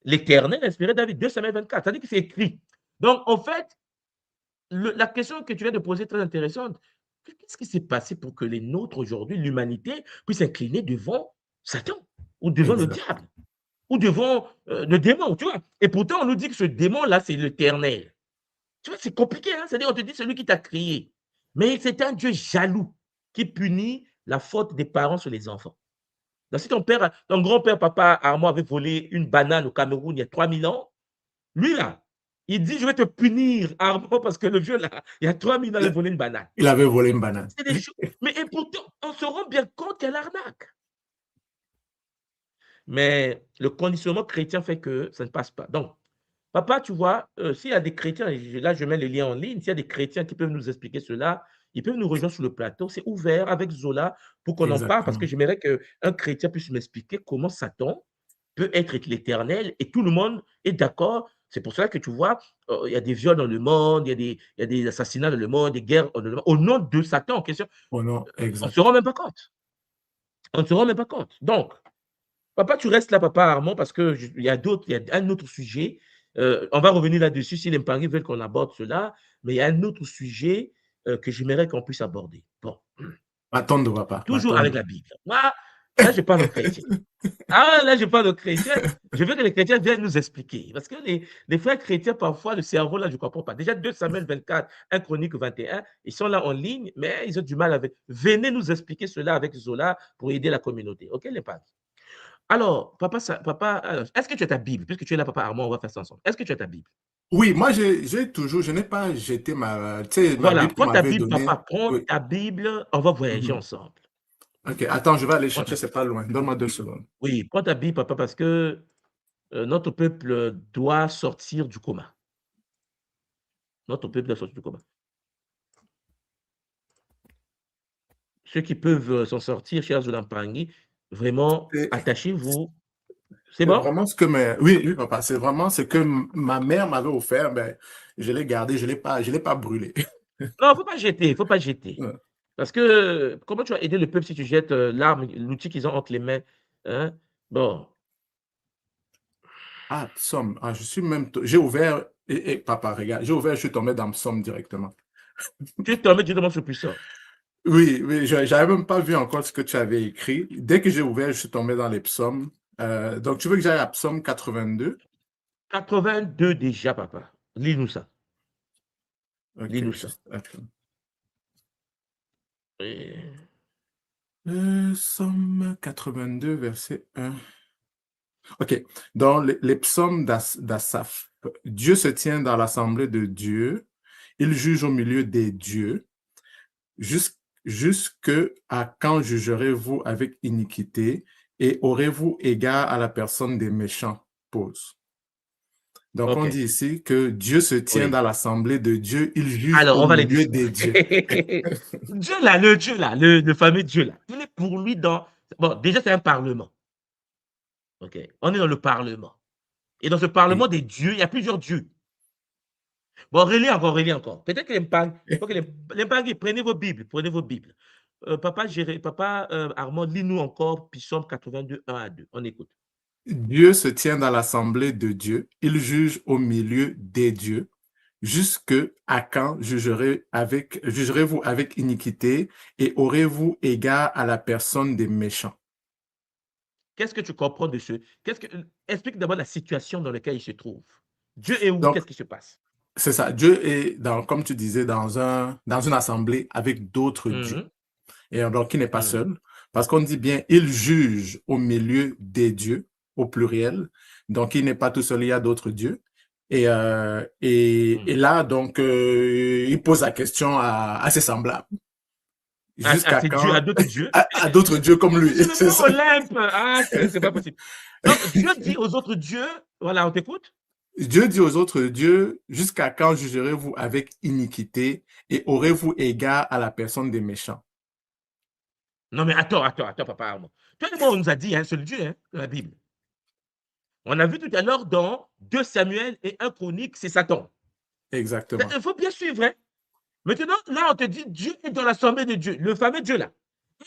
L'Éternel a inspiré David, 2 Samuel 24. C'est-à-dire que c'est écrit. Donc, en fait, la question que tu viens de poser est très intéressante. Qu'est-ce qui s'est passé pour que les nôtres aujourd'hui, l'humanité, puisse s'incliner devant Satan ou devant le exact. diable ou devant le démon, tu vois? Et pourtant, on nous dit que ce démon-là, c'est l'Éternel. Tu vois, c'est compliqué, hein? C'est-à-dire, on te dit celui qui t'a créé. Mais c'est un Dieu jaloux qui punit la faute des parents sur les enfants. Donc, si ton grand-père, papa Armand avait volé une banane au Cameroun il y a 3000 ans, lui là, il dit: «Je vais te punir Armand parce que le vieux là, il y a 3000 ans, il a volé une banane». Il avait volé une banane. C'est des choses mais et pourtant, on se rend bien compte qu'il y a l'arnaque. Mais le conditionnement chrétien fait que ça ne passe pas. Donc, papa, tu vois, s'il y a des chrétiens, et là je mets le lien en ligne, s'il y a des chrétiens qui peuvent nous expliquer cela, ils peuvent nous rejoindre sur le plateau. C'est ouvert avec Zola pour qu'on en parle parce que Exactement. j'aimerais qu'un chrétien puisse m'expliquer comment Satan peut être l'Éternel et tout le monde est d'accord. C'est pour cela que tu vois, il y a des viols dans le monde, il y a des assassinats dans le monde, des guerres dans le monde, au nom de Satan en question. Oh non, On ne se exact. rend même pas compte. On ne se rend même pas compte. Donc, papa, tu restes là, papa Armand, parce que il y a un autre sujet. On va revenir là-dessus si les Mpangui veulent qu'on aborde cela, mais il y a un autre sujet que j'aimerais qu'on puisse aborder. Bon, M'attendre, papa, toujours avec m'attendre. la Bible. Moi, là, je parle aux chrétiens. Ah, là, je parle aux chrétiens. Je veux que les chrétiens viennent nous expliquer. Parce que les frères chrétiens, parfois, le cerveau, là, je ne comprends pas. Déjà, 2 Samuel 24, 1 Chronique 21, ils sont là en ligne, mais ils ont du mal avec. Venez nous expliquer cela avec Zola pour aider la communauté. OK, les pères? Alors, papa, est-ce que tu as ta Bible? Puisque tu es là, papa Armand, on va faire ça ensemble. Est-ce que tu as ta Bible? Oui, moi, je n'ai pas jeté tu sais, ma Voilà, Bible qu'on prends ta m'avait Bible, donnée. papa, prends Oui. ta Bible, on va voyager Mhm. ensemble. OK, attends, je vais aller Prends chercher, ta c'est Bible. pas loin. Donne-moi 2 secondes. Oui, prends ta Bible, papa, parce que notre peuple doit sortir du coma. Notre peuple doit sortir du coma. Ceux qui peuvent s'en sortir, chers Zulampangui, vraiment, C'est attachez-vous. C'est c'est bon? vraiment ce que oui, oui, papa, c'est vraiment ce que ma mère m'avait offert, ben, je l'ai gardé, je l'ai pas brûlé. Non, il ne faut pas jeter, il ne faut pas jeter. Ouais. Parce que comment tu vas aider le peuple si tu jettes l'arme, l'outil qu'ils ont entre les mains? Hein? Bon, Ah, Psaume. Ah, je suis même, j'ai ouvert, et papa, regarde, j'ai ouvert, je suis tombé dans Psaume directement. tu es tombé directement sur puissant. Oui, oui, j'avais même pas vu encore ce que tu avais écrit. Dès que j'ai ouvert, je suis tombé dans les psaumes. Donc, tu veux que j'aille à Psaume 82? 82 déjà, papa. Lis-nous ça. Ok, Lis-nous ça. juste, attends. Et Psaume 82, verset 1. OK. Dans les psaumes d'Asaph, Dieu se tient dans l'assemblée de Dieu, il juge au milieu des dieux, jusque à quand jugerez-vous avec iniquité et aurez-vous égard à la personne des méchants? Pause. Donc, on OK. dit ici que Dieu se tient Oui. dans l'assemblée de Dieu, il juge Alors, au on va les milieu dire. des dieux. Dieu là, le Dieu là, le fameux Dieu là, il est pour lui dans... Bon, déjà, c'est un parlement. OK. On est dans le parlement. Et dans ce parlement Oui. des dieux, il y a plusieurs dieux. Bon, relis encore. Peut-être que il faut que les prenez vos Bibles, prenez vos Bibles. Papa Armand, lis-nous encore Psaume 82, 1 à 2. On écoute. Dieu se tient dans l'assemblée de Dieu, il juge au milieu des dieux. Jusque à quand jugerez-vous avec iniquité et aurez-vous égard à la personne des méchants? Qu'est-ce que tu comprends de ce... Explique d'abord la situation dans laquelle il se trouve. Dieu est où? Donc, Qu'est-ce qui se passe? c'est ça. Dieu est, comme tu disais, dans une assemblée avec d'autres dieux. Mhm, Et donc, il n'est pas mhm, seul. Parce qu'on dit bien, il juge au milieu des dieux, au pluriel. Donc, il n'est pas tout seul, il y a d'autres dieux. Et mhm. là, donc, il pose la question à ses semblables. Ah, Jusqu'à c'est Dieu, quand à d'autres dieux. à d'autres dieux comme lui. C'est même C'est pas ça. Olympe. Ah, c'est pas possible. Donc, Dieu dit aux autres dieux, voilà, on t'écoute. Dieu dit aux autres dieux, jusqu'à quand jugerez-vous avec iniquité et aurez-vous égard à la personne des méchants? Non, mais attends, papa Armand. Toi et moi, on nous a dit, hein, c'est le Dieu, hein, dans la Bible. On a vu tout à l'heure dans 2 Samuel et 1 Chronique, c'est Satan. Exactement. Il faut bien suivre, hein. Maintenant, là, on te dit, Dieu est dans l'assemblée de Dieu, le fameux Dieu là,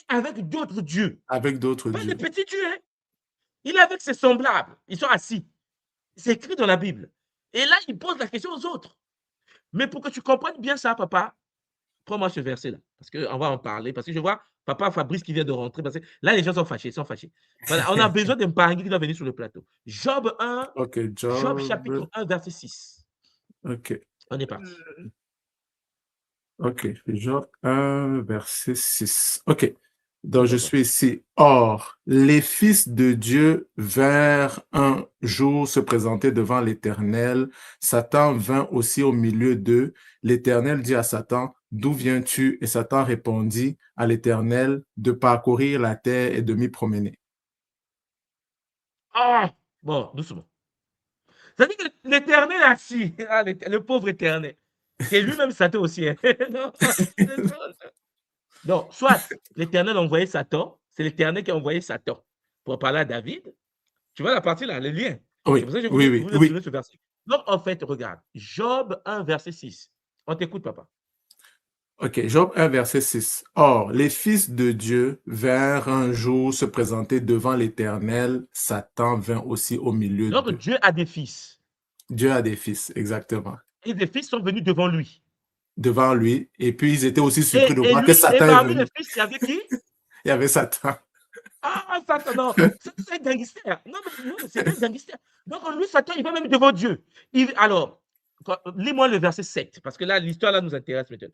avec d'autres dieux. Avec d'autres Pas des dieux. petits dieux, hein. Il est avec ses semblables. Ils sont assis. C'est écrit dans la Bible. Et là, il pose la question aux autres. Mais pour que tu comprennes bien ça, papa, prends-moi ce verset-là. Parce qu'on va en parler. Parce que je vois papa Fabrice qui vient de rentrer. Parce que là, les gens sont fâchés. Voilà, on a besoin d'un parrain qui doit venir sur le plateau. Job 1, OK, Job Job. chapitre 1, verset 6. OK. On est parti. OK. Job 1, verset 6. OK. Donc, Oui, je papa. suis ici. Or, les fils de Dieu vinrent un jour se présenter devant l'Éternel. Satan vint aussi au milieu d'eux. L'Éternel dit à Satan, d'où viens-tu? Et Satan répondit à l'Éternel, de parcourir la terre et de m'y promener. Ah, bon, doucement. Ça dit que l'éternel assis, ah, le pauvre éternel, c'est lui-même Satan aussi, hein. Non, c'est drôle. Donc, soit l'éternel a envoyé Satan, c'est l'éternel qui a envoyé Satan pour parler à David. Tu vois la partie là, le lien. C'est Oui, pour ça que je oui, voulais, oui, voulais oui. donner ce verset. Donc, en fait, regarde, Job 1, verset 6. On t'écoute, papa. OK, Job 1, verset 6. Or, les fils de Dieu vinrent un jour se présenter devant l'Éternel. Satan vint aussi au milieu Donc, d'eux. Dieu a des fils. Dieu a des fils, exactement. Et des fils sont venus devant lui. Devant lui. Et puis, ils étaient aussi surpris Et, de et voir que lui, et Satan est parmi les venu. fils, il y avait qui? Il y avait Satan. Ah, Satan, non, c'est un gangster. Non, c'est un gangster. Donc, lui, Satan, il va même devant Dieu. Alors, lis-moi le verset 7, parce que là, l'histoire là nous intéresse maintenant.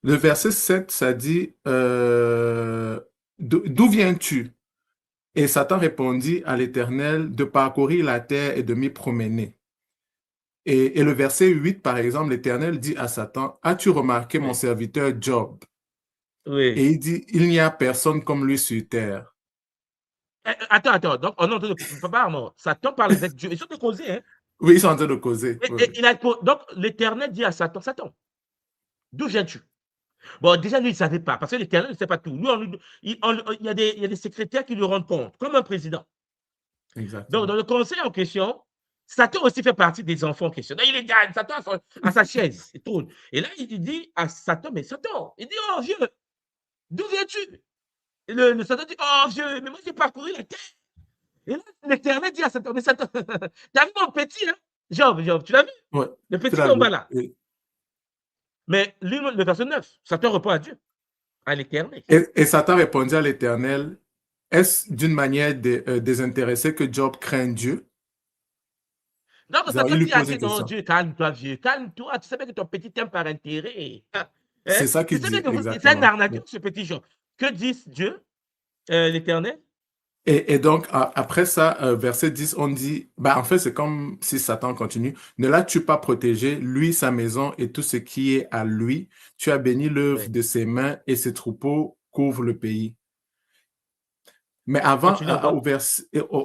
Le verset 7, ça dit, d'où viens-tu? Et Satan répondit à l'Éternel, de parcourir la terre et de m'y promener. Et le verset 8, par exemple, l'Éternel dit à Satan, as-tu remarqué mon Oui. serviteur Job? Oui. Et il dit, il n'y a personne comme lui sur terre. Attends. Donc, on entend papa, non, Satan parle avec Dieu. Ils sont causés, hein. Oui, ils sont en train de causer. Oui, oui. Donc, l'Éternel dit à Satan, Satan, d'où viens-tu? Bon, déjà, lui, il ne savait pas, parce que l'Éternel ne sait pas tout. Lui, il y a des secrétaires qui lui rendent compte, comme un président. Donc, Exactement. dans le conseil en question, Satan aussi fait partie des enfants en question. Donc, il est gagne, Satan à sa chaise, il tourne. Et là, il dit à Satan, mais Satan, il dit, oh vieux, d'où viens-tu? Et le Satan dit, oh vieux, mais moi j'ai parcouru la terre. Et là, l'Éternel dit à Satan, mais Satan, t'as vu mon petit, hein? Job, tu l'as vu? Ouais, Le tu petit l'as en bas vu. là. Oui. Mais lui, le verset 9, Satan répond à Dieu, à l'Éternel. Et Satan répondit à l'Éternel, est-ce d'une manière désintéressée que Job craint Dieu? Donc, Donc, Satan il lui dit à pose Dieu, une non, question. Dieu, calme-toi, vieux, calme-toi. Tu sais bien que ton petit t'aime par intérêt. Hein? C'est ça Tu qu'il sais bien dit, que c'est un exactement. arnaqueur, ce petit Jean. Que dit Dieu, l'Éternel? Et donc, après ça, verset 10, on dit, bah, en fait, c'est comme si Satan continue. Ne l'as-tu pas protégé, lui, sa maison et tout ce qui est à lui? Tu as béni l'œuvre Ouais. de ses mains et ses troupeaux couvrent le pays. Mais avant, Continue encore.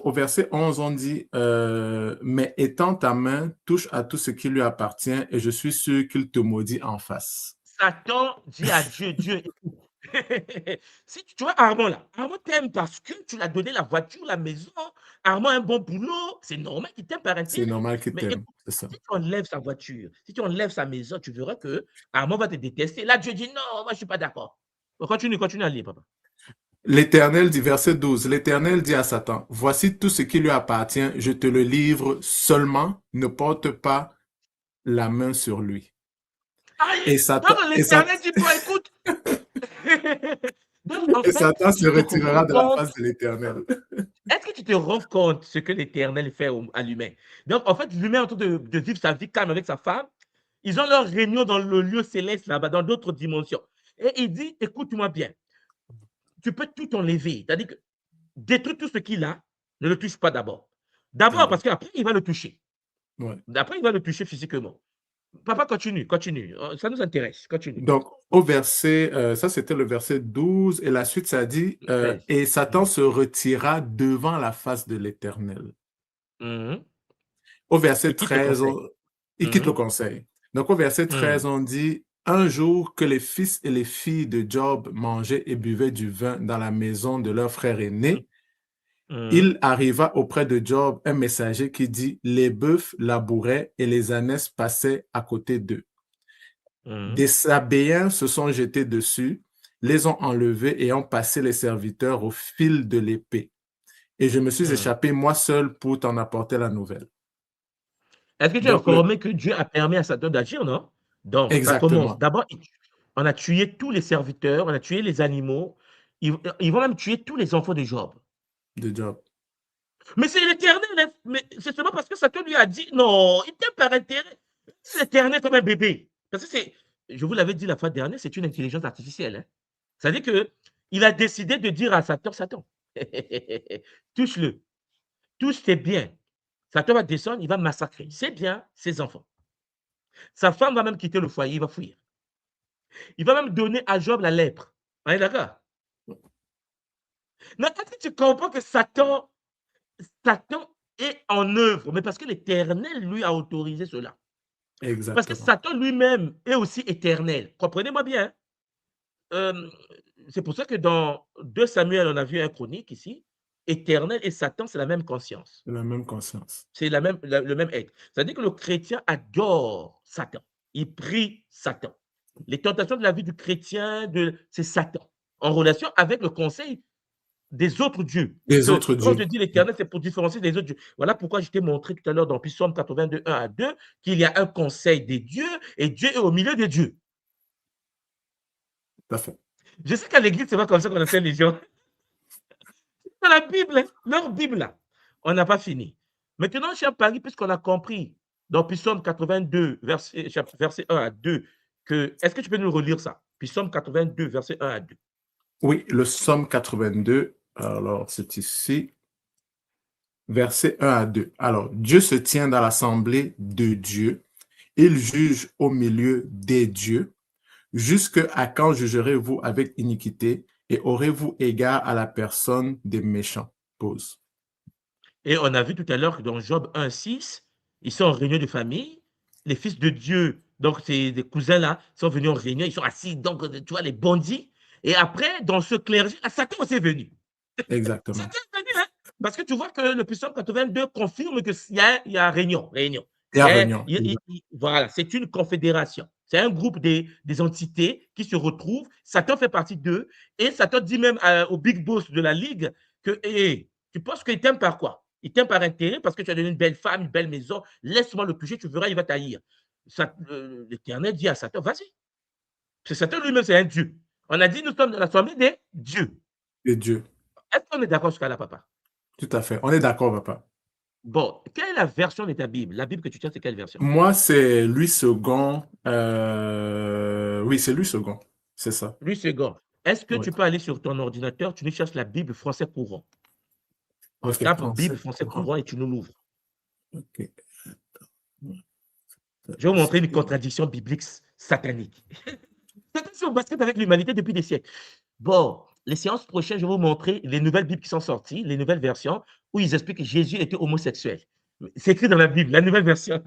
au verset 11, on dit, mais étends ta main, touche à tout ce qui lui appartient et je suis sûr qu'il te maudit en face. Satan dit à Dieu, Dieu, écoute. Si tu vois Armand là, Armand t'aime parce que tu lui as donné la voiture, la maison, Armand a un bon boulot, c'est normal qu'il t'aime par C'est intérêt. normal qu'il Mais t'aime, écoute, c'est ça. si tu enlèves sa voiture, si tu enlèves sa maison, tu verras que Armand va te détester. Là, Dieu dit non, moi je suis pas d'accord. Bon, continue, continue à lire, papa. L'Éternel dit, verset 12, l'Éternel dit à Satan, voici tout ce qui lui appartient, je te le livre seulement, ne porte pas la main sur lui. Aïe, Et Satan, donc l'Éternel dit, bon, écoute. Donc, en et fait, Satan se tu te retirera rends de la compte. face de l'Éternel. Est-ce que tu te rends compte ce que l'Éternel fait à l'humain? Donc, en fait, l'humain est en train de vivre sa vie calme avec sa femme. Ils ont leur réunion dans le lieu céleste là-bas, dans d'autres dimensions. Et il dit, écoute-moi bien, tu peux tout enlever. C'est-à-dire que détruis tout ce qu'il a, ne le touche pas d'abord. D'abord, D'abord. parce qu'après, il va le toucher. Ouais. Après, il va le toucher physiquement. Papa, continue, continue. Ça nous intéresse. Continue. Donc, au verset, ça c'était le verset 12, et la suite ça dit, 13. et Satan se retira devant la face de l'Éternel. Mhm. Au verset Et quitte le 13, conseil. il quitte le Mhm. conseil. Donc, au verset 13, Mhm. on dit, un jour que les fils et les filles de Job mangeaient et buvaient du vin dans la maison de leur frère aîné, Mhm. il arriva auprès de Job un messager qui dit, les bœufs labouraient et les ânesses passaient à côté d'eux. Mhm. Des Sabéens se sont jetés dessus, les ont enlevés et ont passé les serviteurs au fil de l'épée. Et je me suis Mhm. échappé moi seul pour t'en apporter la nouvelle. Est-ce que tu es Donc, informé que Dieu a permis à Satan d'agir, non? Donc, ça commence. exactement, D'abord, on a tué tous les serviteurs, on a tué les animaux. Ils vont même tuer tous les enfants de Job. de Job. Mais c'est l'Éternel, hein. Mais c'est seulement parce que Satan lui a dit, non, il t'aime par intérêt. C'est l'Éternel comme un bébé. Parce que c'est, je vous l'avais dit la fois dernière, c'est une intelligence artificielle, hein. C'est-à-dire que il a décidé de dire à Satan, Satan, touche-le, touche tes biens. Satan va descendre, il va massacrer ses biens, ses enfants. Sa femme va même quitter le foyer, il va fuir. Il va même donner à Job la lèpre. On est d'accord? Non, est-ce que tu comprends que Satan est en œuvre, mais parce que l'Éternel lui a autorisé cela. Parce que Exactement. Satan lui-même est aussi éternel. Comprenez-moi bien. Hein. C'est pour ça que dans 2 Samuel, on a vu un chronique ici. Éternel et Satan, c'est la même conscience. La même conscience. C'est le même être. C'est-à-dire que le chrétien adore Satan. Il prie Satan. Les tentations de la vie du chrétien, c'est Satan. En relation avec le conseil des autres dieux. Parce Les que autres quand je dieux. dis l'éternel, c'est pour différencier des autres dieux. Voilà pourquoi je t'ai montré tout à l'heure dans Psaume 82, 1 à 2, qu'il y a un conseil des dieux et Dieu est au milieu des dieux. Tout à fait. Je sais qu'à l'église, c'est pas comme ça qu'on enseigne les gens. Dans la Bible, hein, leur Bible, là, on n'a pas fini. Maintenant, cher Paris, puisqu'on a compris dans Psaume 82, verset 1 à 2, est-ce que tu peux nous relire ça? Psaume 82, verset 1 à 2. Oui, le psaume 82, alors c'est ici, verset 1 à 2. Alors, Dieu se tient dans l'assemblée de Dieu, il juge au milieu des dieux. Jusque à quand jugerez-vous avec iniquité et aurez-vous égard à la personne des méchants? Pause. Et on a vu tout à l'heure que dans Job 1, 6, ils sont en réunion de famille. Les fils de Dieu, donc c'est des cousins là, sont venus en réunion, ils sont assis, donc tu vois, les bandits. Et après, dans ce clergé, Satan aussi est venu. Exactement. Satan est venu, hein? Parce que tu vois que le psaume 82 confirme qu'il y a réunion, réunion. Et à Réunion. Voilà, c'est une confédération. C'est un groupe des entités qui se retrouvent. Satan fait partie d'eux. Et Satan dit même au big boss de la ligue que hey, tu penses qu'il t'aime par quoi? Il t'aime par intérêt parce que tu as donné une belle femme, une belle maison. Laisse-moi le toucher, tu verras, il va t'haïr. L'Éternel dit à Satan, vas-y. C'est Satan lui-même, c'est un Dieu. On a dit, nous sommes dans l'assemblée des dieux. Et Dieu. Est-ce qu'on est d'accord jusqu'à là, papa? Tout à fait. On est d'accord, papa. Bon, quelle est la version de ta Bible? La Bible que tu tiens, c'est quelle version? Moi, c'est Louis II. Oui, c'est Louis II. C'est ça. Louis II. Est-ce que Oui. tu peux aller sur ton ordinateur, tu nous cherches la Bible français courant? Ok, Tape français Bible français courant. courant et tu nous l'ouvres. Ok. Je vais vous montrer une contradiction biblique satanique. Attention, au basket avec l'humanité depuis des siècles. Bon, les séances prochaines, je vais vous montrer les nouvelles Bibles qui sont sorties, les nouvelles versions, où ils expliquent que Jésus était homosexuel. C'est écrit dans la Bible, la nouvelle version.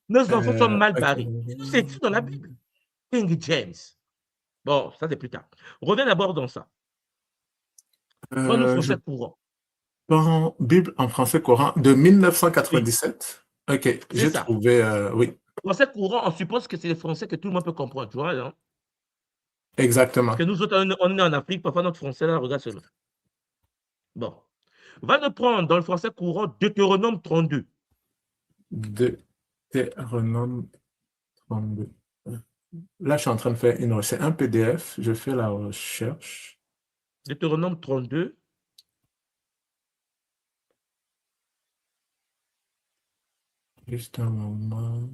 Nos enfants sont mal Ok. barrés. C'est écrit dans la Bible. King James. Bon, ça c'est plus tard. Reviens d'abord dans ça. Prends-nous Je français courant. prends Bible en français courant de Oui, 1997. Ok, c'est j'ai ça. trouvé, oui, Français courant, on suppose que c'est le français que tout le monde peut comprendre, tu vois, hein? Parce exactement. que nous autres, on est en Afrique, parfois notre français, là, regarde seulement. Bon. Va nous prendre dans le français courant Deutéronome 32. Deutéronome 32. Là, je suis en train de faire une recherche. C'est un PDF, je fais la recherche. Deutéronome 32. Juste un moment.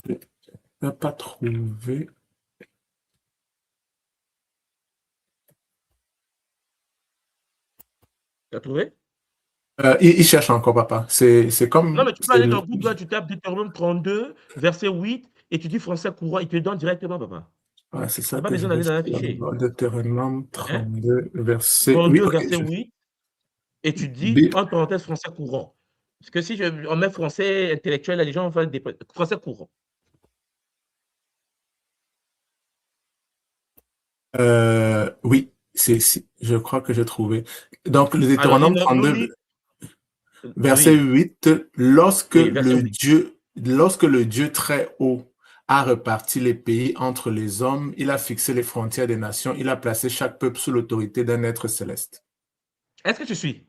Je n'ai pas trouvé. Tu as trouvé? Il cherche encore, papa. C'est Non, comme... mais tu peux aller dans Google, tu tapes Deutéronome 32, verset 8, et tu dis français courant, il te donne directement, papa. Ouais, c'est Tu ça n'as pas que je besoin vais d'aller dans un faire. fichier. Deutéronome Hein? 32, verset... Oui, 32, ok. verset 8, et tu dis, Bible. entre parenthèses, français courant. Parce que si on met français intellectuel, les gens vont faire des français courant. Oui, je crois que j'ai trouvé. Donc, le Alors, Deutéronome nous 32, lit, verset oui, 8, lorsque oui, verset 8. le Dieu très haut a reparti les pays entre les hommes, il a fixé les frontières des nations, il a placé chaque peuple sous l'autorité d'un être céleste. Est-ce que tu suis?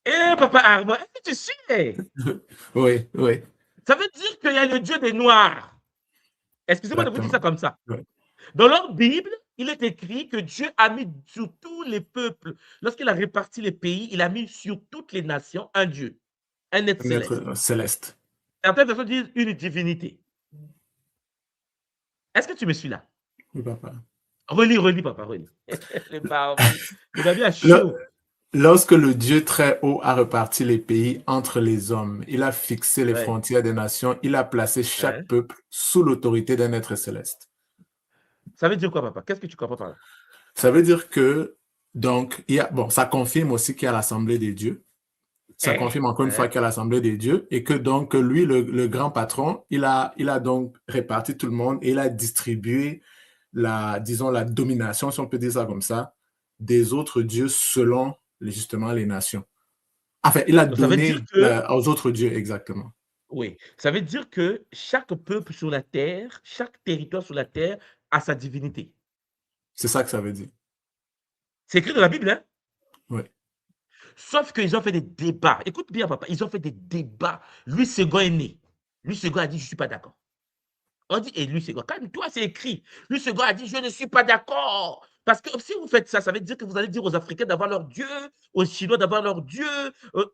Eh, papa Armand, est-ce que tu suis? Oui, oui, Ça veut dire qu'il y a le Dieu des Noirs. Excusez-moi de vous dire ça exactement. comme ça. Oui. Dans leur Bible, il est écrit que Dieu a mis sur tous les peuples, lorsqu'il a réparti les pays, il a mis sur toutes les nations un Dieu, un être Un céleste. être céleste. Certaines personnes disent une divinité. Est-ce que tu me suis là? Oui, papa. Relis, papa, relis. Le baby a Le- chaud. Lorsque le Dieu très haut a reparti les pays entre les hommes, il a fixé les Ouais, frontières des nations, il a placé chaque ouais. peuple sous l'autorité d'un être céleste. Ça veut dire quoi, papa? Qu'est-ce que tu comprends par là? Ça veut dire que, donc, bon, ça confirme aussi qu'il y a l'Assemblée des dieux. Ça confirme encore une fois qu'il y a l'Assemblée des dieux et que donc, lui, le grand patron, il a donc réparti tout le monde et il a distribué disons, la domination, si on peut dire ça comme ça, des autres dieux selon justement les nations. Enfin, il a Donc, ça veut dire donné que, aux autres dieux, exactement. oui, ça veut dire que chaque peuple sur la terre, chaque territoire sur la terre a sa divinité. C'est ça que ça veut dire. C'est écrit dans la Bible, hein? Oui. Sauf qu'ils ont fait des débats. Écoute bien, papa, ils ont fait des débats. Louis II est né. Louis II a dit, je ne suis pas d'accord. On dit, et Louis II, calme-toi, c'est écrit. Louis II a dit, je ne suis pas d'accord. Parce que si vous faites ça, ça veut dire que vous allez dire aux Africains d'avoir leur Dieu, aux Chinois d'avoir leur Dieu.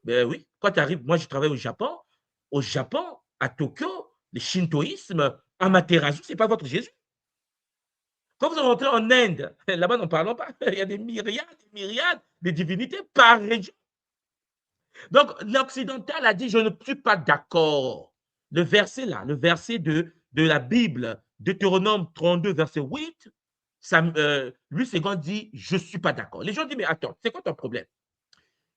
Ben oui, quand tu arrives, moi je travaille au Japon, à Tokyo, le shintoïsme, Amaterasu, ce n'est pas votre Jésus. Quand vous rentrez en Inde, là-bas, n'en parlons pas, il y a des myriades de divinités par région. Donc, l'occidental a dit, je ne suis pas d'accord. Le verset là, le verset de la Bible, Deutéronome 32, verset 8, Louis II dit, je ne suis pas d'accord. Les gens disent, mais attends, c'est quoi ton problème?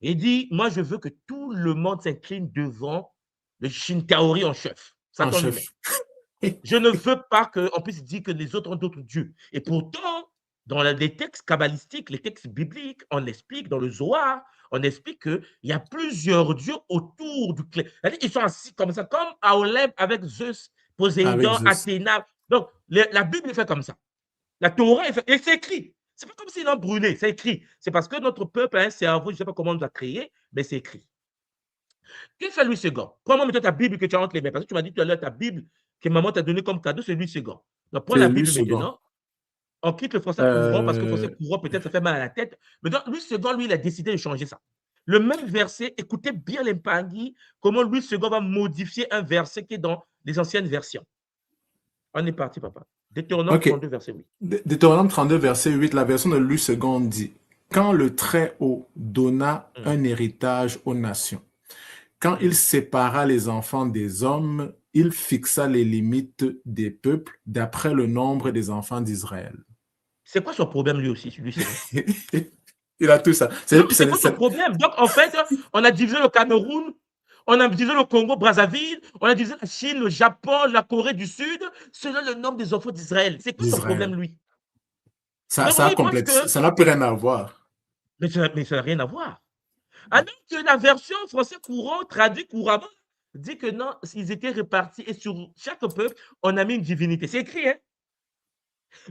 Il dit, moi, je veux que tout le monde s'incline devant le Shintaori en chef, En Satan lui-même. chef. Je ne veux pas qu'on puisse dire que les autres ont d'autres dieux. Et pourtant, dans les textes kabbalistiques, les textes bibliques, on explique, dans le Zohar, on explique qu'il y a plusieurs dieux autour du clé. Ils sont assis comme ça, comme à Olympe avec Zeus, Avec Poséidon, Zeus. Athéna. Donc, la Bible est faite comme ça. La Torah est faite, et c'est écrit. C'est pas comme s'ils l'ont brûlé, c'est écrit. C'est parce que notre peuple a un cerveau, je ne sais pas comment on l'a créé, mais c'est écrit. Que fait Louis II? Prends-moi ta Bible que tu as entre les mains. Parce que tu m'as dit tout à l'heure, ta Bible que maman t'a donnée comme cadeau, c'est Louis II. Donc, prends C'est la lui Bible second. maintenant. On quitte le français courant parce que le français Euh, courant, peut-être, ça fait mal à la tête. Mais donc, Louis II, lui, il a décidé de changer ça. Le même verset, écoutez bien les Mpangui, comment Louis II va modifier un verset qui est dans les anciennes versions. On est parti, papa. Deutéronome OK. 32, verset 8. Deutéronome 32, verset 8, la version de Louis II dit: Quand le Très-Haut donna un héritage aux nations, quand il sépara les enfants des hommes, il fixa les limites des peuples d'après le nombre des enfants d'Israël. C'est quoi son problème lui aussi, lui second? Il a tout ça. C'est quoi son problème? Donc, en fait, on a divisé le Cameroun, on a divisé le Congo, Brazzaville, on a divisé la Chine, le Japon, la Corée du Sud, selon le nombre des enfants d'Israël. C'est quoi son problème, lui? Ça Donc, lui, il pense que... ça n'a plus rien à voir. Mais ça n'a rien à voir. Alors que la version français courant, traduit couramment, dit que non, ils étaient répartis et sur chaque peuple, on a mis une divinité. C'est écrit, hein?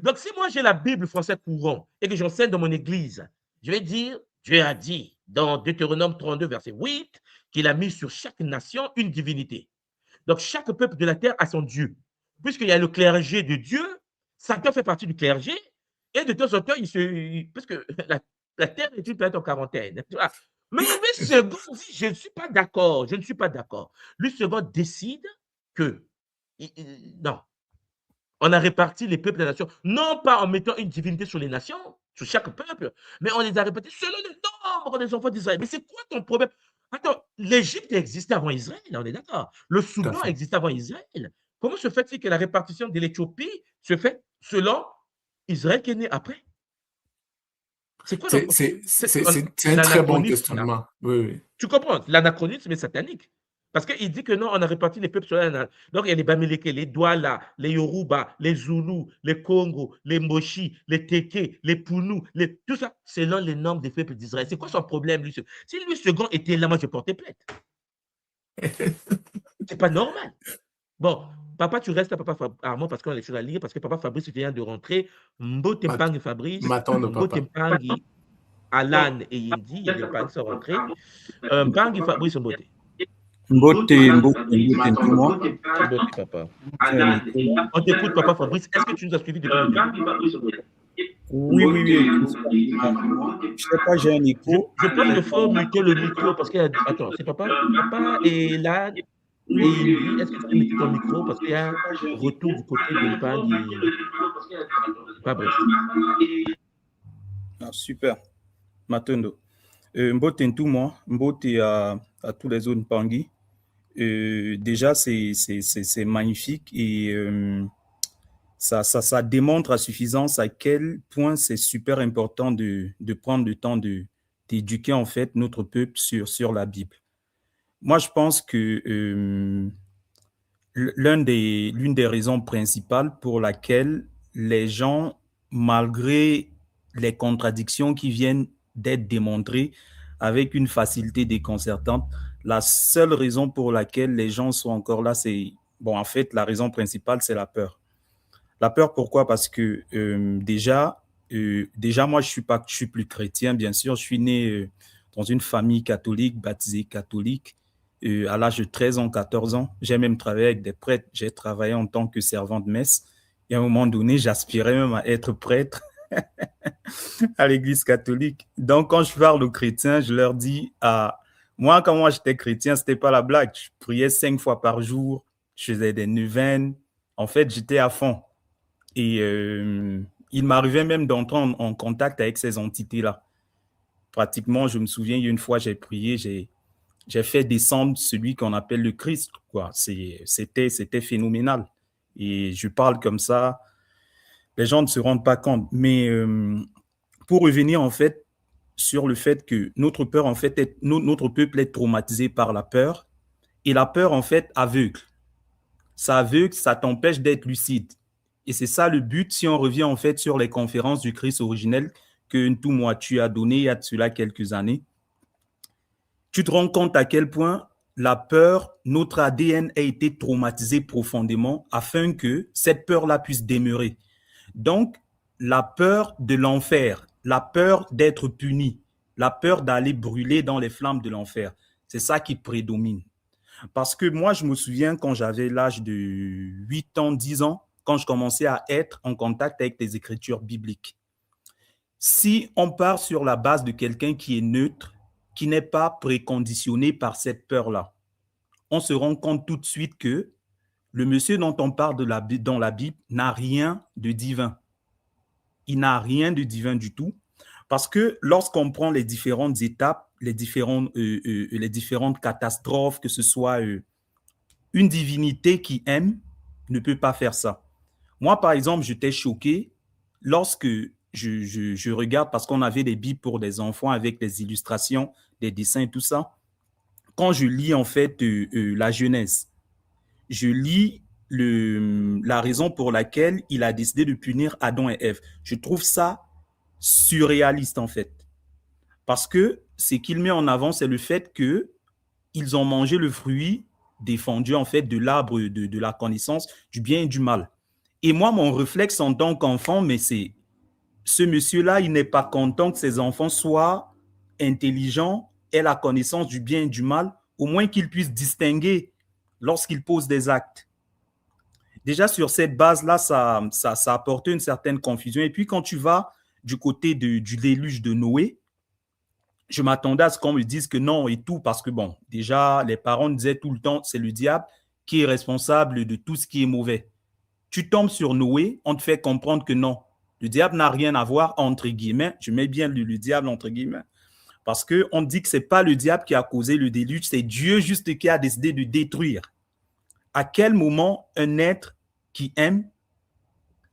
Donc, si moi j'ai la Bible français courant et que j'enseigne dans mon église, je vais dire, Dieu a dit dans Deutéronome 32, verset 8, qu'il a mis sur chaque nation une divinité. Donc, chaque peuple de la terre a son Dieu. Puisqu'il y a le clergé de Dieu, Satan fait partie du clergé, et de temps en temps, puisque la terre est une planète en quarantaine. Mais lui second, je ne suis pas d'accord. Je ne suis pas d'accord. Lui second décide que, non, on a réparti les peuples des nations, non pas en mettant une divinité sur les nations, sur chaque peuple, mais on les a répartis selon le nombre des enfants d'Israël. Mais c'est quoi ton problème? Attends, l'Égypte existait avant Israël, on est d'accord. Le Soudan existait avant Israël. Comment se fait-il que la répartition de l'Éthiopie se fait selon Israël qui est né après? C'est quoi c'est un très bon questionnement. Oui, oui. Tu comprends? L'anachronisme est satanique. Parce qu'il dit que non, on a réparti les peuples sur la... Donc, il y a les Bamileke, les Douala, les Yoruba, les Zoulous, les Congo, les Moshi, les Teke, les Pounou, tout ça, selon les normes des peuples d'Israël. C'est quoi son problème, lui? Si lui second était là, moi, je portais plainte. C'est pas normal. Bon, papa, tu restes là, papa Armand, parce qu'on a des choses à lire, parce que papa Fabrice vient de rentrer. Mbotempang et Fabrice. Mbotempang, Alan et Yindi, il y a des parents qui sont rentrés. Mbang et Fabrice sont beauté. Mbote, moi. Mbote, papa. On t'écoute, papa Fabrice. Est-ce que tu nous as suivis depuis le début? Oui. Je ne sais pas, j'ai un écho. Je pense qu'il faut muter le micro parce qu'il y a... Attends, c'est papa est là. Et est-ce que tu peux muter ton micro parce qu'il y a un retour du côté de Mbang et Fabrice. Ah, super. Matendo. Mbote moi. Mbote à tous les autres Pangui. Déjà, c'est magnifique et ça démontre à suffisance à quel point c'est super important de prendre le temps d'éduquer en fait notre peuple sur la Bible. Moi, je pense que l'une des raisons principales pour laquelle les gens, malgré les contradictions qui viennent d'être démontrées avec une facilité déconcertante, la seule raison pour laquelle les gens sont encore là, c'est, bon, en fait, la raison principale, c'est la peur. La peur, pourquoi? Parce que déjà, moi, je suis plus chrétien, bien sûr. Je suis né dans une famille catholique, baptisée catholique, à l'âge de 13 ans, 14 ans. J'ai même travaillé avec des prêtres. J'ai travaillé en tant que servant de messe. Et à un moment donné, j'aspirais même à être prêtre à l'église catholique. Donc, quand je parle aux chrétiens, je leur dis, moi, quand moi j'étais chrétien, c'était pas la blague. Je priais 5 fois par jour, je faisais des neuvaines. En fait, j'étais à fond. Et il m'arrivait même d'entrer en contact avec ces entités-là. Pratiquement, je me souviens, une fois, j'ai prié, j'ai fait descendre celui qu'on appelle le Christ, quoi. C'était phénoménal. Et je parle comme ça, les gens ne se rendent pas compte. Mais pour revenir, en fait, sur le fait que notre peur, en fait, notre peuple est traumatisé par la peur. Et la peur, en fait, aveugle. Ça aveugle, ça t'empêche d'être lucide. Et c'est ça le but, si on revient, en fait, sur les conférences du Christ originel que Ntumwa tu as donné il y a de cela quelques années. Tu te rends compte à quel point la peur, notre ADN a été traumatisé profondément afin que cette peur-là puisse demeurer. Donc, la peur de l'enfer, la peur d'être puni, la peur d'aller brûler dans les flammes de l'enfer, c'est ça qui prédomine. Parce que moi, je me souviens quand j'avais l'âge de 8 ans, 10 ans, quand je commençais à être en contact avec les écritures bibliques. Si on part sur la base de quelqu'un qui est neutre, qui n'est pas préconditionné par cette peur-là, on se rend compte tout de suite que Le monsieur dont on parle dans la Bible n'a rien de divin. Il n'a rien de divin du tout. Parce que lorsqu'on prend les différentes étapes, les différentes catastrophes, que ce soit une divinité qui aime, ne peut pas faire ça. Moi, par exemple, j'étais choqué lorsque je regarde, parce qu'on avait des Bibles pour des enfants avec des illustrations, des dessins et tout ça. Quand je lis en fait la Genèse, je lis la raison pour laquelle il a décidé de punir Adam et Ève. Je trouve ça surréaliste en fait. Parce que ce qu'il met en avant, c'est le fait qu'ils ont mangé le fruit défendu en fait de l'arbre de la connaissance du bien et du mal. Et moi, mon réflexe en tant qu'enfant, mais c'est ce monsieur-là, il n'est pas content que ses enfants soient intelligents, aient la connaissance du bien et du mal, au moins qu'ils puissent distinguer lorsqu'ils posent des actes. Déjà, sur cette base-là, ça a apporté une certaine confusion. Et puis, quand tu vas du côté du déluge de Noé, je m'attendais à ce qu'on me dise que non et tout, parce que bon, déjà, les parents disaient tout le temps, c'est le diable qui est responsable de tout ce qui est mauvais. Tu tombes sur Noé, on te fait comprendre que non, le diable n'a rien à voir, entre guillemets, je mets bien le diable entre guillemets, parce qu'on dit que ce n'est pas le diable qui a causé le déluge, c'est Dieu juste qui a décidé de détruire. À quel moment un être qui aime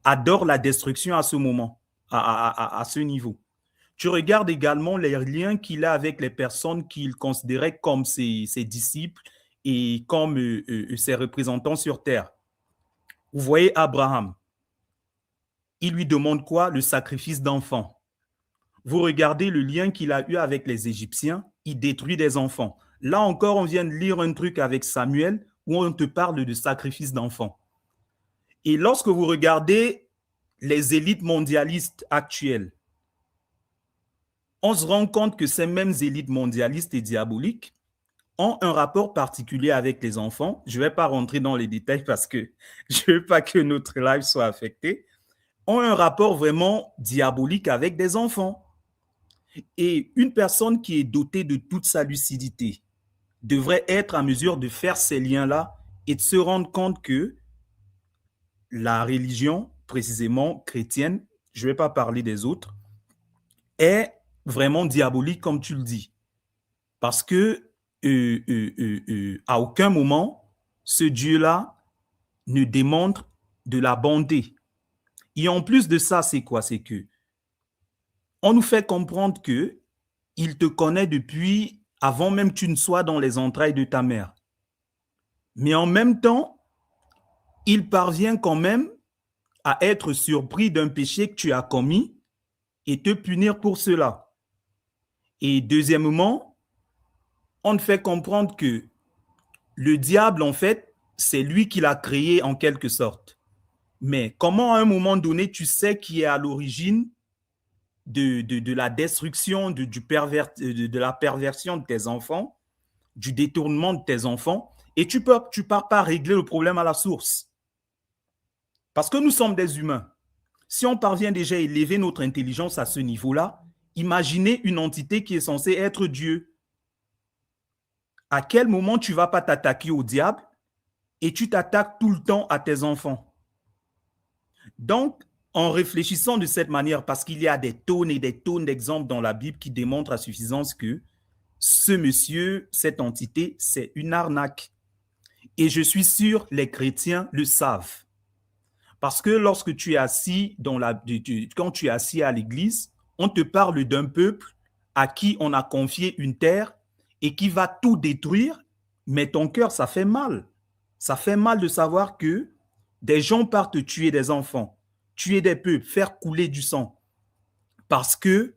adore la destruction à ce moment, à ce niveau? Tu regardes également les liens qu'il a avec les personnes qu'il considérait comme ses disciples et comme ses représentants sur terre. Vous voyez Abraham, il lui demande quoi? Le sacrifice d'enfants. Vous regardez le lien qu'il a eu avec les Égyptiens, il détruit des enfants. Là encore, on vient de lire un truc avec Samuel où on te parle de sacrifice d'enfants. Et lorsque vous regardez les élites mondialistes actuelles, on se rend compte que ces mêmes élites mondialistes et diaboliques ont un rapport particulier avec les enfants. Je ne vais pas rentrer dans les détails parce que je ne veux pas que notre live soit affecté. Ont un rapport vraiment diabolique avec des enfants. Et une personne qui est dotée de toute sa lucidité devrait être en mesure de faire ces liens-là et de se rendre compte que la religion, précisément chrétienne, je ne vais pas parler des autres, est vraiment diabolique comme tu le dis. Parce que à aucun moment, ce Dieu-là ne démontre de la bonté. Et en plus de ça, c'est quoi? C'est que on nous fait comprendre que il te connaît depuis avant même que tu ne sois dans les entrailles de ta mère. Mais en même temps, il parvient quand même à être surpris d'un péché que tu as commis et te punir pour cela. Et deuxièmement, on te fait comprendre que le diable, en fait, c'est lui qui l'a créé en quelque sorte. Mais comment à un moment donné, tu sais qui est à l'origine de la destruction, de la perversion de tes enfants, du détournement de tes enfants, et tu pars pas régler le problème à la source. Parce que nous sommes des humains. Si on parvient déjà à élever notre intelligence à ce niveau-là, imaginez une entité qui est censée être Dieu. À quel moment tu ne vas pas t'attaquer au diable et tu t'attaques tout le temps à tes enfants? Donc, en réfléchissant de cette manière, parce qu'il y a des tonnes et des tonnes d'exemples dans la Bible qui démontrent à suffisance que ce monsieur, cette entité, c'est une arnaque. Et je suis sûr les chrétiens le savent. Parce que lorsque tu es assis quand tu es assis à l'église, on te parle d'un peuple à qui on a confié une terre et qui va tout détruire, mais ton cœur, ça fait mal. Ça fait mal de savoir que des gens partent tuer des enfants, tuer des peuples, faire couler du sang. Parce que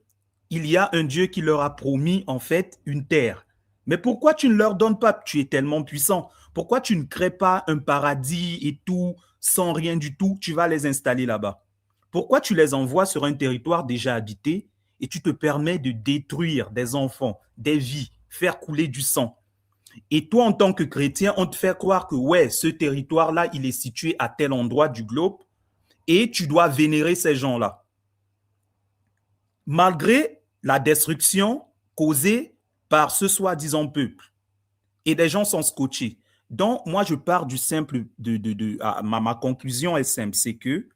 il y a un Dieu qui leur a promis en fait une terre. Mais pourquoi tu ne leur donnes pas? Tu es tellement puissant. Pourquoi tu ne crées pas un paradis et tout, sans rien du tout, tu vas les installer là-bas? Pourquoi tu les envoies sur un territoire déjà habité et tu te permets de détruire des enfants, des vies, faire couler du sang? Et toi, en tant que chrétien, on te fait croire que ouais, ce territoire-là, il est situé à tel endroit du globe et tu dois vénérer ces gens-là. Malgré la destruction causée par ce soi-disant peuple. Et des gens sont scotchés. Donc, moi, je pars du simple, ma conclusion est simple, c'est que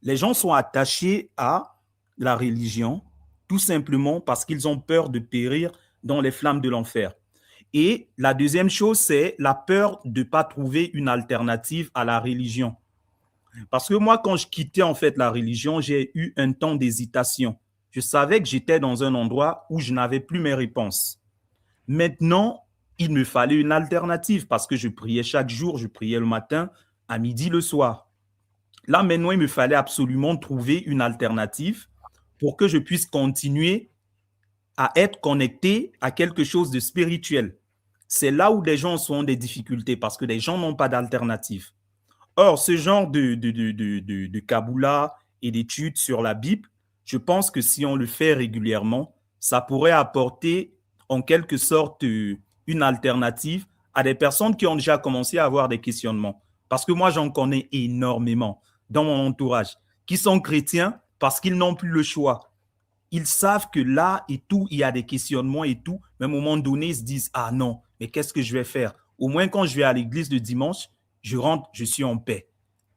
les gens sont attachés à la religion tout simplement parce qu'ils ont peur de périr dans les flammes de l'enfer. Et la deuxième chose, c'est la peur de ne pas trouver une alternative à la religion. Parce que moi, quand je quittais en fait la religion, j'ai eu un temps d'hésitation. Je savais que j'étais dans un endroit où je n'avais plus mes réponses. Maintenant, il me fallait une alternative parce que je priais chaque jour, je priais le matin, à midi, le soir. Là, maintenant, il me fallait absolument trouver une alternative pour que je puisse continuer à être connecté à quelque chose de spirituel. C'est là où les gens ont des difficultés parce que les gens n'ont pas d'alternative. Or, ce genre de Kabbalah et d'études sur la Bible, je pense que si on le fait régulièrement, ça pourrait apporter en quelque sorte une alternative à des personnes qui ont déjà commencé à avoir des questionnements. Parce que moi, j'en connais énormément dans mon entourage qui sont chrétiens parce qu'ils n'ont plus le choix. Ils savent que là et tout, il y a des questionnements et tout, mais à un moment donné, ils se disent « Ah non, mais qu'est-ce que je vais faire ?» Au moins, quand je vais à l'église le dimanche, je rentre, je suis en paix.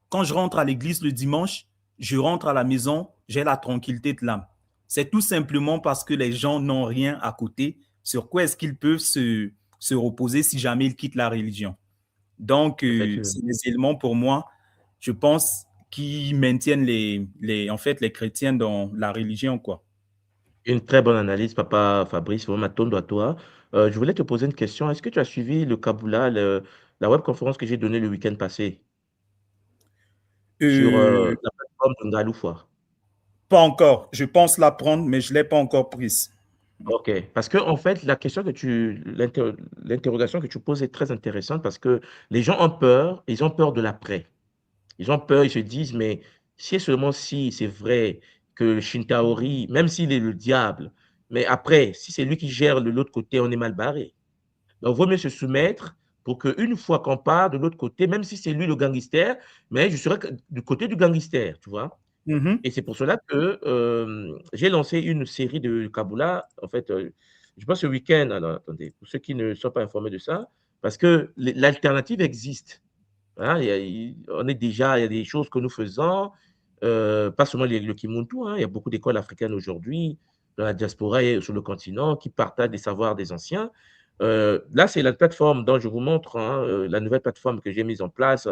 Quand je rentre à l'église le dimanche, je rentre à la maison, j'ai la tranquillité de l'âme. C'est tout simplement parce que les gens n'ont rien à côté. Sur quoi est-ce qu'ils peuvent se reposer si jamais ils quittent la religion? Donc, c'est des éléments pour moi, je pense, qui maintiennent en fait, les chrétiens dans la religion, quoi. Une très bonne analyse, papa Fabrice, vraiment tourne à toi. Je voulais te poser une question. Est-ce que tu as suivi le Kabbalah, la webconférence que j'ai donnée le week-end passé sur Euh, la plateforme de Ngaloufoua? Pas encore. Je pense la prendre, mais je ne l'ai pas encore prise. Ok, parce que en fait, l'interrogation que tu poses est très intéressante parce que les gens ont peur, ils ont peur de l'après. Ils ont peur, ils se disent, mais si et seulement si c'est vrai que Shintaori, même s'il est le diable, mais après, si c'est lui qui gère de l'autre côté, on est mal barré. Donc, il vaut mieux se soumettre pour qu'une fois qu'on part de l'autre côté, même si c'est lui le gangster, mais je serai du côté du gangster, tu vois. Mhm. Et c'est pour cela que j'ai lancé une série de Kabbalah, en fait, je pense ce week-end, alors attendez, pour ceux qui ne sont pas informés de ça, parce que l'alternative existe. Hein, on est déjà, il y a des choses que nous faisons, pas seulement le Kimuntu, hein, il y a beaucoup d'écoles africaines aujourd'hui, dans la diaspora et sur le continent, qui partagent des savoirs des anciens. Là, c'est la plateforme dont je vous montre, hein, la nouvelle plateforme que j'ai mise en place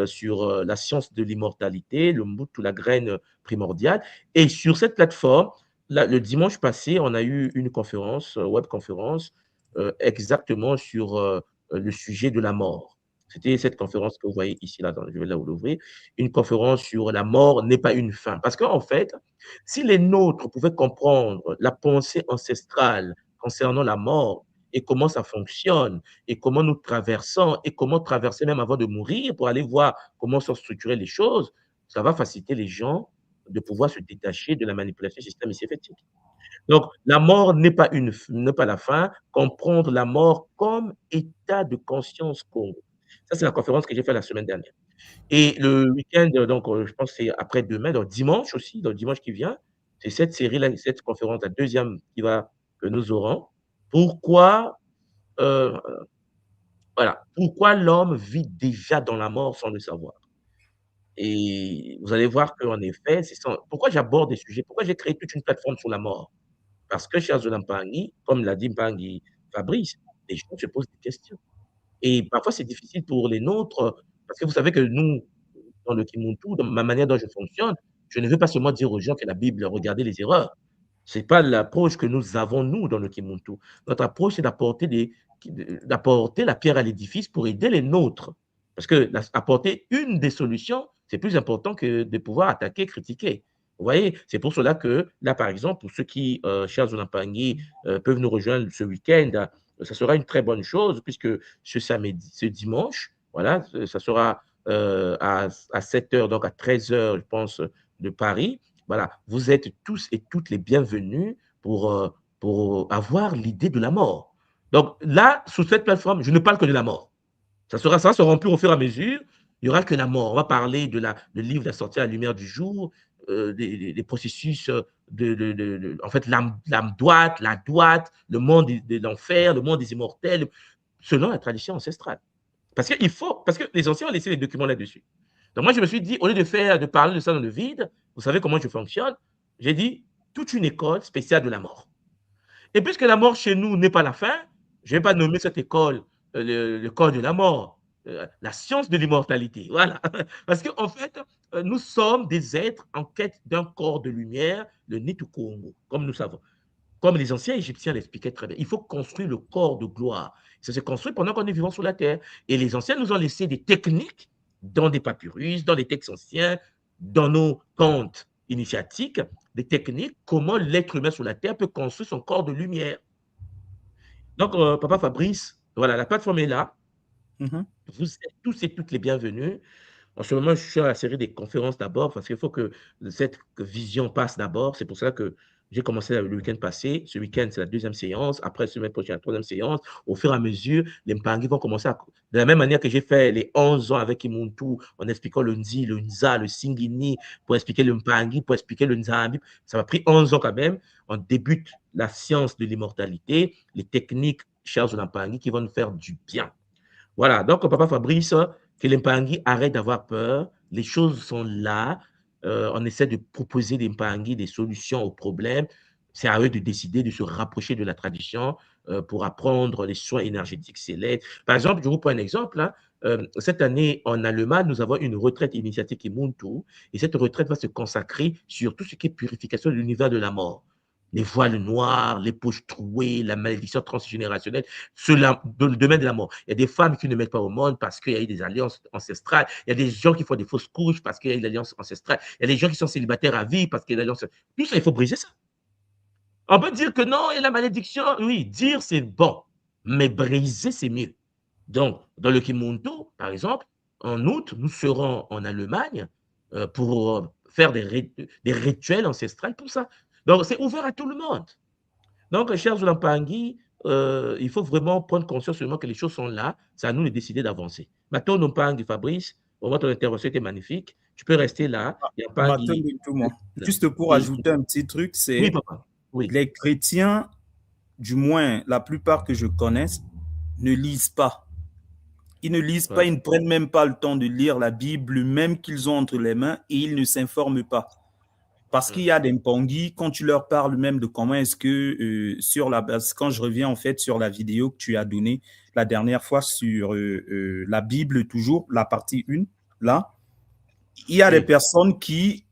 sur la science de l'immortalité, le Mbutu, la graine primordiale. Et sur cette plateforme, le dimanche passé, on a eu une conférence, web conférence, exactement sur le sujet de la mort. C'était cette conférence que vous voyez ici, là, je vais là vous l'ouvrir, une conférence sur la mort n'est pas une fin. Parce qu'en fait, si les nôtres pouvaient comprendre la pensée ancestrale concernant la mort et comment ça fonctionne et comment nous traversons et comment traverser même avant de mourir pour aller voir comment sont structurées les choses, ça va faciliter les gens de pouvoir se détacher de la manipulation systémique. Donc, la mort n'est pas la fin, comprendre la mort comme état de conscience Congo. Ça, c'est la conférence que j'ai faite la semaine dernière. Et le week-end, donc, je pense que c'est après-demain, donc dimanche aussi, donc dimanche qui vient, c'est cette série-là, cette conférence, la deuxième que nous aurons. Pourquoi, euh, voilà, pourquoi l'homme vit déjà dans la mort sans le savoir? Et vous allez voir qu'en effet, pourquoi j'aborde des sujets, pourquoi j'ai créé toute une plateforme sur la mort? Parce que, cher Zolampangi, comme l'a dit Mpangi Fabrice, les gens se posent des questions. Et parfois, c'est difficile pour les nôtres, parce que vous savez que nous, dans le Kimuntu, dans ma manière dont je fonctionne, je ne veux pas seulement dire aux gens que la Bible, regardez les erreurs. Ce n'est pas l'approche que nous avons, nous, dans le Kimuntu. Notre approche, c'est d'apporter la pierre à l'édifice pour aider les nôtres. Parce que apporter une des solutions, c'est plus important que de pouvoir attaquer, critiquer. Vous voyez, c'est pour cela que, là, par exemple, pour ceux qui, chers Zonampangui, peuvent nous rejoindre ce week-end, ça sera une très bonne chose, puisque ce dimanche, voilà, ça sera à 7 heures, donc à 13 heures, je pense, de Paris. Voilà, vous êtes tous et toutes les bienvenus pour avoir l'idée de la mort. Donc là, sur cette plateforme, je ne parle que de la mort. Ça se remplir au fur et à mesure. Il n'y aura que la mort. On va parler de le livre, la sortie à la lumière du jour, des processus en fait, l'âme droite, la droite, le monde de l'enfer, le monde des immortels, selon la tradition ancestrale. Parce que les anciens ont laissé les documents là-dessus. Donc moi, je me suis dit, au lieu de parler de ça dans le vide, vous savez comment je fonctionne, j'ai dit, toute une école spéciale de la mort. Et puisque la mort chez nous n'est pas la fin, je ne vais pas nommer cette école le corps de la mort, la science de l'immortalité. Voilà. Parce qu'en fait, nous sommes des êtres en quête d'un corps de lumière, le Nitu Congo, comme nous savons. Comme les anciens Égyptiens l'expliquaient très bien, il faut construire le corps de gloire. Ça se construit pendant qu'on est vivant sur la terre. Et les anciens nous ont laissé des techniques dans des papyrus, dans les textes anciens, dans nos contes initiatiques, des techniques, comment l'être humain sur la terre peut construire son corps de lumière. Donc, Papa Fabrice, voilà, la plateforme est là. Vous êtes tous et toutes les bienvenus. En ce moment, je suis à la série des conférences d'abord parce qu'il faut que cette vision passe d'abord. C'est pour ça que j'ai commencé le week-end passé. Ce week-end, c'est la 2e séance. Après, semaine prochaine, la 3e séance. Au fur et à mesure, les Mpangi vont commencer de la même manière que j'ai fait les 11 ans avec Imuntu, en expliquant le Nzi, le Nza, le Singini, pour expliquer le Mpangi, pour expliquer le Nzambi. Ça m'a pris 11 ans quand même. On débute la science de l'immortalité, les techniques, chers Mpangi, qui vont nous faire du bien. Voilà, donc Papa Fabrice, que les Mpangi arrêtent d'avoir peur, les choses sont là, on essaie de proposer des Mpangi des solutions aux problèmes, c'est à eux de décider de se rapprocher de la tradition pour apprendre les soins énergétiques célestes. Par exemple, je vous prends un exemple, hein, cette année en Allemagne, nous avons une retraite initiatique Imuntu, et cette retraite va se consacrer sur tout ce qui est purification de l'univers de la mort. Les voiles noirs, les poches trouées, la malédiction transgénérationnelle, dans le domaine de la mort. Il y a des femmes qui ne mettent pas au monde parce qu'il y a eu des alliances ancestrales. Il y a des gens qui font des fausses couches parce qu'il y a eu l'alliance ancestrale. Il y a des gens qui sont célibataires à vie parce qu'il y a l'alliance. Tout ça, il faut briser ça. On peut dire que non, il y a la malédiction. Oui, dire c'est bon, mais briser c'est mieux. Donc, dans le Kimuntu, par exemple, en août, nous serons en Allemagne pour faire des rituels ancestrales pour ça. Donc, c'est ouvert à tout le monde. Donc, chers Mpangi, il faut vraiment prendre conscience seulement que les choses sont là. C'est à nous de décider d'avancer. Maintenant, Mpangi, Fabrice, au moins ton intervention était magnifique. Tu peux rester là. Juste pour ajouter un petit truc, c'est oui, papa. Oui. Les chrétiens, du moins la plupart que je connaisse, ne lisent pas. Ils ne lisent pas, ils ne prennent même pas le temps de lire la Bible, même qu'ils ont entre les mains, et ils ne s'informent pas. Parce qu'il y a des Mpangi, quand tu leur parles même de comment est-ce que, quand je reviens en fait sur la vidéo que tu as donnée la dernière fois sur la Bible, toujours, la partie 1, là, il y a des personnes qui,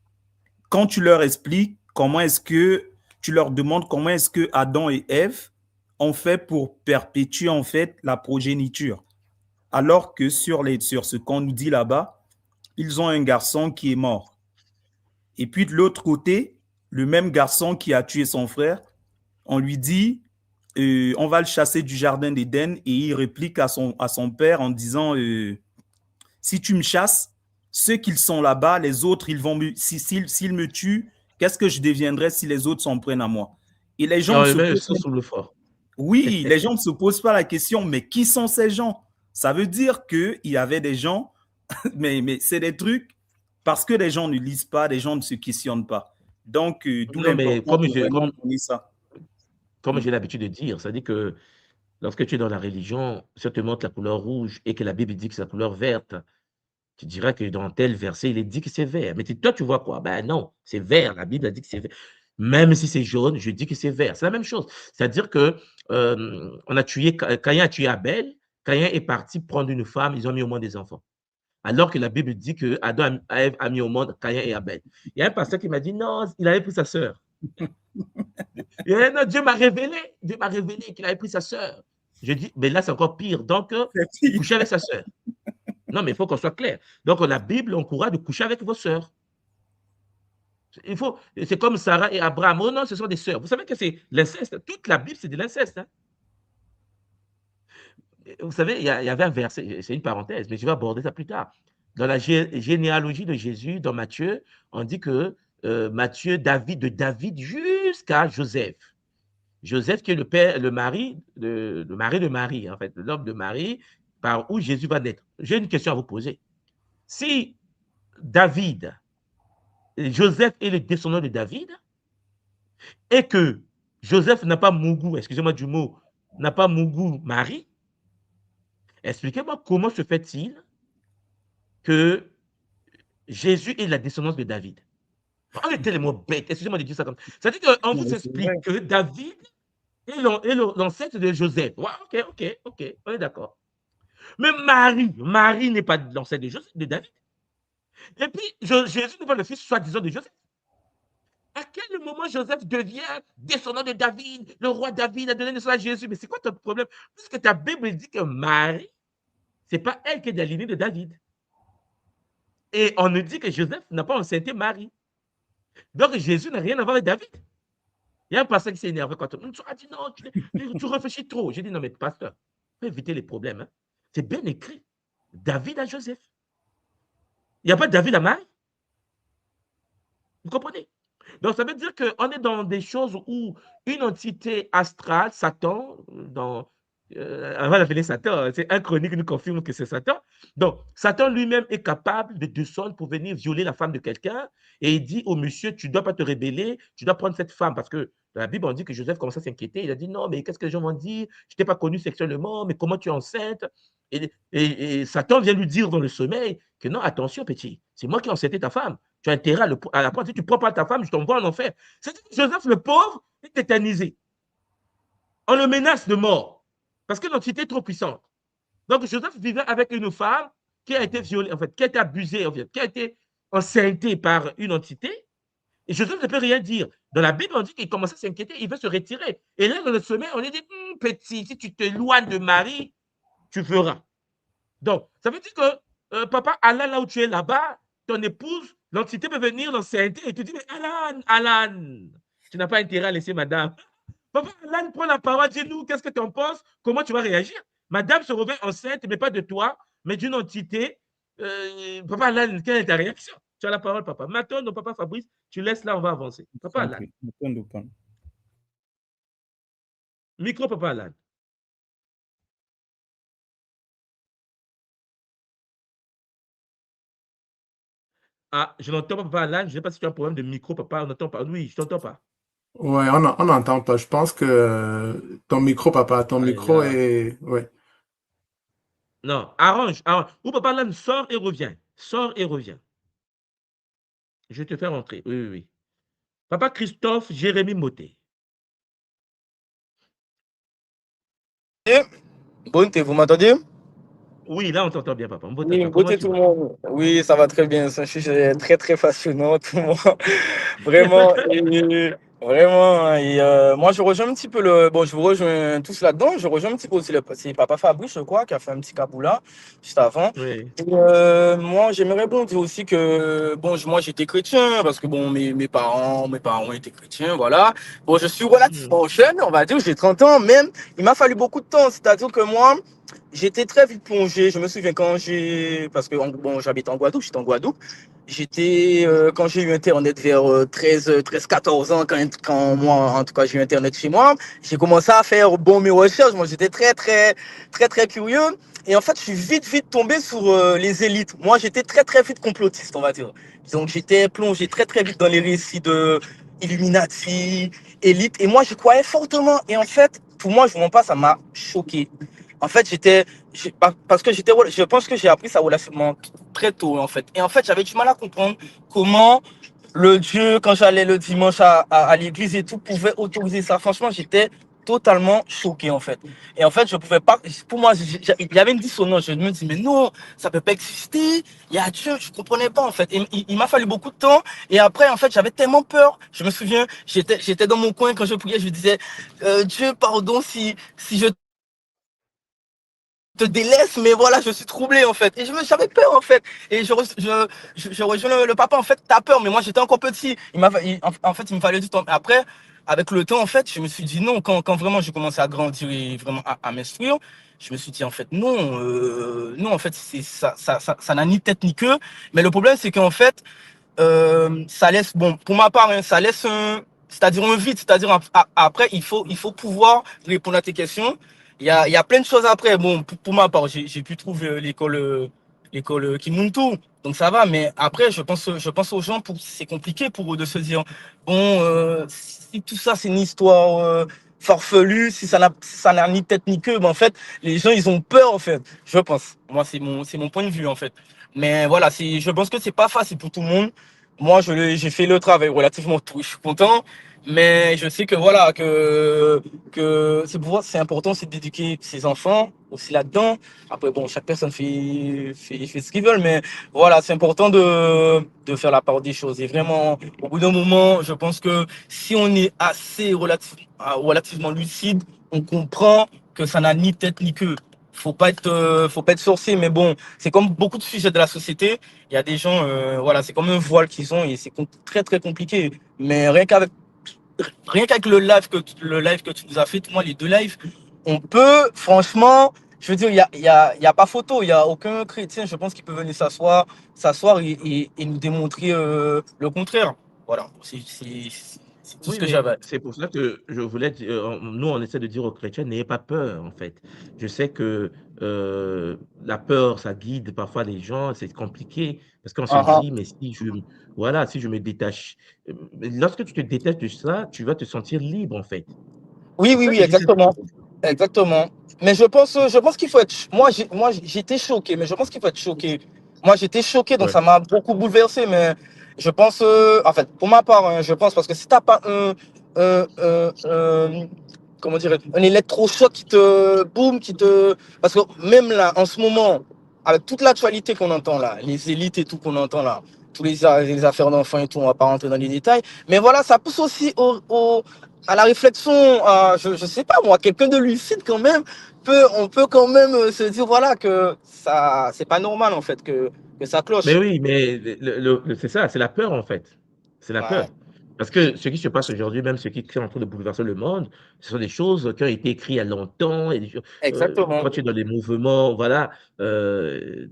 quand tu leur expliques comment est-ce que, tu leur demandes comment est-ce que Adam et Ève ont fait pour perpétuer en fait la progéniture. Alors que sur ce qu'on nous dit là-bas, ils ont un garçon qui est mort. Et puis de l'autre côté, le même garçon qui a tué son frère, on lui dit, on va le chasser du jardin d'Éden, et il réplique à son père en disant, si tu me chasses, ceux qui sont là-bas, les autres, s'ils me tuent, qu'est-ce que je deviendrai si les autres s'en prennent à moi? Et les gens les gens ne se posent pas la question, mais qui sont ces gens? Ça veut dire qu'il y avait des gens, mais c'est des trucs, parce que les gens ne lisent pas, les gens ne se questionnent pas. Donc, d'où l'importance de vraiment donner ça. Comme j'ai l'habitude de dire, ça dit que lorsque tu es dans la religion, si on te montre la couleur rouge et que la Bible dit que c'est la couleur verte, tu diras que dans tel verset, il est dit que c'est vert. Mais toi, tu vois quoi? Ben non, c'est vert. La Bible a dit que c'est vert. Même si c'est jaune, je dis que c'est vert. C'est la même chose. C'est-à-dire que Caïn a tué Abel. Caïn est parti prendre une femme, ils ont mis au monde des enfants. Alors que la Bible dit que Adam a mis au monde Caïn et Abel. Il y a un pasteur qui m'a dit non, il avait pris sa sœur. Non, Dieu m'a révélé qu'il avait pris sa sœur. Je dis, mais là, c'est encore pire. Donc, il couchait avec sa sœur. Non, mais il faut qu'on soit clair. Donc, la Bible encourage de coucher avec vos sœurs. C'est comme Sarah et Abraham. Oh non, ce sont des sœurs. Vous savez que c'est l'inceste. Toute la Bible, c'est de l'inceste. Hein? Vous savez, il y avait un verset, c'est une parenthèse, mais je vais aborder ça plus tard. Dans la généalogie de Jésus, dans Matthieu, on dit que Matthieu, de David jusqu'à Joseph. Joseph qui est le mari de Marie, en fait, l'homme de Marie, par où Jésus va naître. J'ai une question à vous poser. Si Joseph est le descendant de David, et que Joseph n'a pas Mougou, excusez-moi du mot, n'a pas Mougou Marie, expliquez-moi comment se fait-il que Jésus est la descendance de David? On est tellement bête, excusez-moi de dire ça comme ça. C'est-à-dire qu'on vous C'est vrai. explique que David est l'ancêtre de Joseph. Ouais, ok, on est d'accord. Mais Marie n'est pas l'ancêtre de David. Et puis, Jésus n'est pas le fils soi-disant de Joseph. À quel moment Joseph devient descendant de David, le roi David a donné naissance à Jésus? Mais c'est quoi ton problème? Puisque ta Bible dit que Marie, ce n'est pas elle qui est de la lignée de David. Et on nous dit que Joseph n'a pas enceinté Marie. Donc Jésus n'a rien à voir avec David. Il y a un pasteur qui s'est énervé quand on a dit non, tu réfléchis trop. J'ai dit non, mais pasteur, il faut éviter les problèmes. Hein. C'est bien écrit. David à Joseph. Il n'y a pas David à Marie. Vous comprenez? Donc, ça veut dire qu'on est dans des choses où une entité astrale, Satan, avant d'appeler Satan, c'est un chronique qui nous confirme que c'est Satan. Donc, Satan lui-même est capable de descendre pour venir violer la femme de quelqu'un et il dit au monsieur, tu ne dois pas te rébeller, tu dois prendre cette femme parce que dans la Bible, on dit que Joseph commence à s'inquiéter. Il a dit non, mais qu'est-ce que les gens vont dire? Je ne t'ai pas connu sexuellement, mais comment tu es enceinte? Et Satan vient lui dire dans le sommeil que non, attention, petit, c'est moi qui ai enceinté ta femme. Tu as intérêt à la prendre. Si tu ne prends pas ta femme, je t'envoie en enfer. C'est-à-dire que Joseph, le pauvre, est tétanisé. On le menace de mort parce que l'entité est trop puissante. Donc, Joseph vivait avec une femme qui a été violée, en fait, qui a été abusée, en fait, qui a été enceintée par une entité. Et Joseph ne peut rien dire. Dans la Bible, on dit qu'il commence à s'inquiéter, il veut se retirer. Et là, dans le sommeil, on lui dit, petit, si tu t'éloignes de Marie, tu feras. Donc, ça veut dire que, papa, Allah, là où tu es là-bas, ton épouse, l'entité peut venir l'enceinte et te dire, mais Alan, tu n'as pas intérêt à laisser madame. Papa, Alan, prends la parole, dis-nous, qu'est-ce que tu en penses? Comment tu vas réagir? Madame se réveille enceinte, mais pas de toi, mais d'une entité. Papa, Alan, quelle est ta réaction? Tu as la parole, papa. Maintenant, non, papa Fabrice, tu laisses là, on va avancer. Papa Alan. Micro, papa Alan. Ah, je n'entends pas, papa Alan. Je ne sais pas si tu as un problème de micro, papa. On n'entend pas. Oui, je ne t'entends pas. Ouais, on n'entend pas. Je pense que ton micro, papa, ton micro est... Ouais. Non, arrange. Ou papa Alan sort et revient. Sort et revient. Je vais te faire rentrer. Oui. Papa Christophe Jérémy Moté. Bonté, vous m'entendez? Oui, là, on t'entend bien, papa. Oui, beauté tout le monde. Oui, ça va très bien. C'est un sujet très, très fascinant, tout le monde. Vraiment. Vraiment. Et moi, je rejoins un petit peu Bon, je vous rejoins tous là-dedans. Je rejoins un petit peu aussi c'est papa Fabrice, je crois, qui a fait un petit caboula juste avant. Oui. Et moi, j'aimerais bon dire aussi que, bon, moi, j'étais chrétien parce que, bon, mes parents étaient chrétiens, voilà. Bon, je suis relativement jeune, on va dire, j'ai 30 ans, même. Il m'a fallu beaucoup de temps. C'est-à-dire que moi, j'étais très vite plongé. Je me souviens parce que bon, j'habite en Guadeloupe, j'étais en Guadeloupe. Quand j'ai eu Internet vers 13-14 ans, quand moi, en tout cas, j'ai eu Internet chez moi, j'ai commencé à faire mes recherches. Moi, j'étais très curieux. Et en fait, je suis vite tombé sur les élites. Moi, j'étais très vite complotiste, on va dire. Donc, j'étais plongé très vite dans les récits de Illuminati, élite. Et moi, je croyais fortement. Et en fait, pour moi, je ne vous mens pas, ça m'a choqué. En fait, je pense que j'ai appris ça relativement très tôt, en fait. Et en fait, j'avais du mal à comprendre comment le Dieu, quand j'allais le dimanche à l'église et tout, pouvait autoriser ça. Franchement, j'étais totalement choqué, en fait. Et en fait, je pouvais pas, pour moi, il y avait une dissonance. Je me dis, mais non, ça peut pas exister. Il y a Dieu, je comprenais pas, en fait. Et il m'a fallu beaucoup de temps. Et après, en fait, j'avais tellement peur. Je me souviens, j'étais dans mon coin quand je priais, je disais, Dieu, pardon si je te délaisse, mais voilà, je suis troublé en fait. Et j'avais peur en fait. Et je rejoins le papa, en fait, t'as peur, mais moi j'étais encore petit. En fait, il me fallait du temps. Après, avec le temps, en fait, je me suis dit non, quand vraiment j'ai commencé à grandir et vraiment à m'instruire, je me suis dit en fait non, non, en fait, ça n'a ni tête ni queue. Mais le problème, c'est qu'en fait, ça laisse, bon, pour ma part, hein, ça laisse c'est-à-dire un vide, c'est-à-dire après, il faut pouvoir répondre à tes questions. Il y a plein de choses après. Bon, pour ma part, j'ai pu trouver l'école Kimuntu, donc ça va. Mais après, je pense aux gens, c'est compliqué pour eux de se dire, bon, si tout ça c'est une histoire farfelu, si ça n'a ni tête ni queue, ben en fait, les gens, ils ont peur, en fait. Je pense. Moi, c'est mon point de vue, en fait. Mais voilà, je pense que c'est pas facile pour tout le monde. Moi, j'ai fait le travail relativement tôt. Je suis content. Mais je sais que voilà, que c'est important, c'est d'éduquer ses enfants aussi là-dedans. Après, bon, chaque personne fait ce qu'il veut, mais voilà, c'est important de faire la part des choses. Et vraiment, au bout d'un moment, je pense que si on est assez relativement lucide, on comprend que ça n'a ni tête ni queue. Faut pas être sorcier, mais bon, c'est comme beaucoup de sujets de la société. Il y a des gens, voilà, c'est comme un voile qu'ils ont et c'est très très compliqué. Mais rien qu'avec le live que tu nous as fait, moi les 2 lives, on peut franchement, je veux dire, il y a pas photo, il y a aucun chrétien, je pense, qui peut venir s'asseoir et nous démontrer le contraire. Voilà, c'est tout ce Oui, que mais j'avais. c'est pour ça que je voulais nous, on essaie de dire aux chrétiens: «N'ayez pas peur», en fait. Je sais que, la peur, ça guide parfois les gens, c'est compliqué parce qu'on se Ah ah. dit: «Mais si je voilà, si je me détache», mais lorsque tu te détaches de ça, tu vas te sentir libre, en fait. Oui, C'est oui, ça oui, que j'essaie de exactement. dire. Exactement. Mais je pense qu'il faut être. Moi, j'étais choqué, mais je pense qu'il faut être choqué. Moi, j'étais choqué, donc Ouais. ça m'a beaucoup bouleversé. Mais je pense, en fait, pour ma part, hein, je pense, parce que si t'as pas comment dire, un électrochoc qui te boum, parce que même là, en ce moment, avec toute l'actualité qu'on entend là, les élites et tout qu'on entend là, les affaires d'enfants et tout, on va pas rentrer dans les détails. Mais voilà, ça pousse aussi à la réflexion, je sais pas moi, quelqu'un de lucide quand même, on peut quand même se dire voilà que ça, c'est pas normal en fait que ça Mais cloche. oui, mais c'est ça, c'est la peur, en fait. C'est la Ouais, peur. Parce que ce qui se passe aujourd'hui, même ce qui est en train de bouleverser le monde, ce sont des choses qui ont été écrites il y a longtemps et des choses, exactement. quand tu es dans les mouvements, voilà, de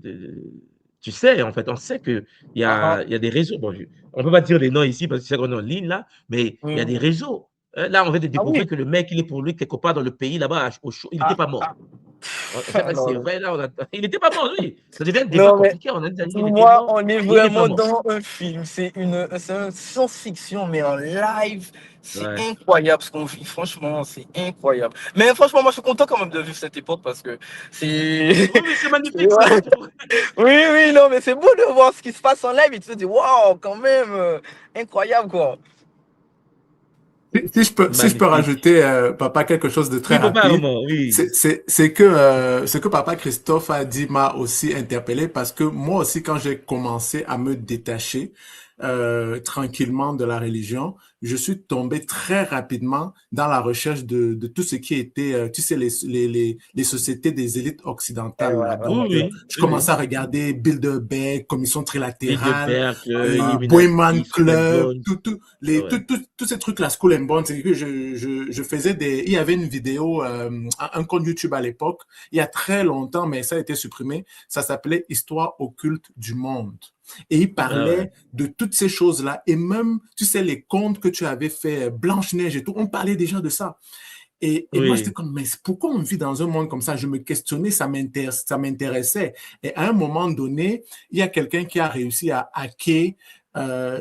tu sais, en fait, on sait qu'il Ah, ah. y a des réseaux. Bon, on peut pas dire les noms ici parce que c'est qu'on est en ligne là, mais il Oui, y a des oui. réseaux. Là, on vient de Ah découvrir oui. que le mec, il est pour lui quelque part dans le pays là-bas, au chaud, il n'était Ah, pas mort. ah. C'est Non, vrai, là, il n'était pas mort, oui. Ça devient un débat non, mais compliqué. On a dit il pour était moi, mort on est et il n'est pas vraiment mort. dans un film. C'est une science-fiction, mais en live. C'est Ouais. incroyable ce qu'on vit. Franchement, c'est incroyable. Mais franchement, moi, je suis content quand même de vivre cette époque parce que c'est. Oui, oui, c'est magnifique ça, Ouais. c'est vrai. Oui, oui, non, mais c'est beau de voir ce qui se passe en live et tu te dis, waouh, quand même, incroyable, quoi. Si je peux Magnifique. rajouter, papa, quelque chose de très Oui, papa rapide, Armand, oui. c'est que ce que papa Christophe a dit m'a aussi interpellé parce que moi aussi, quand j'ai commencé à me détacher tranquillement de la religion, je suis tombé très rapidement dans la recherche de tout ce qui était, tu sais, les sociétés des élites occidentales. Là. Ouais, ouais, Oui, Donc, ouais. oui, je oui, commençais oui. à regarder Bilderberg, Commission trilatérale, Bilderberg, Boyman Illuminati, Skull and Club, Bones. Ouais. tous ces trucs-là, School and Bond, c'est que je faisais il y avait une vidéo, un compte YouTube à l'époque, il y a très longtemps, mais ça a été supprimé, ça s'appelait Histoire occulte du monde. Et il Ah ouais. parlait de toutes ces choses-là, et même, tu sais, les contes que tu avais fait, Blanche-Neige et tout, on parlait déjà de ça. Et moi, j'étais Oui, comme, mais pourquoi on vit dans un monde comme ça? Je me questionnais, ça m'intéressait. Et à un moment donné, il y a quelqu'un qui a réussi à hacker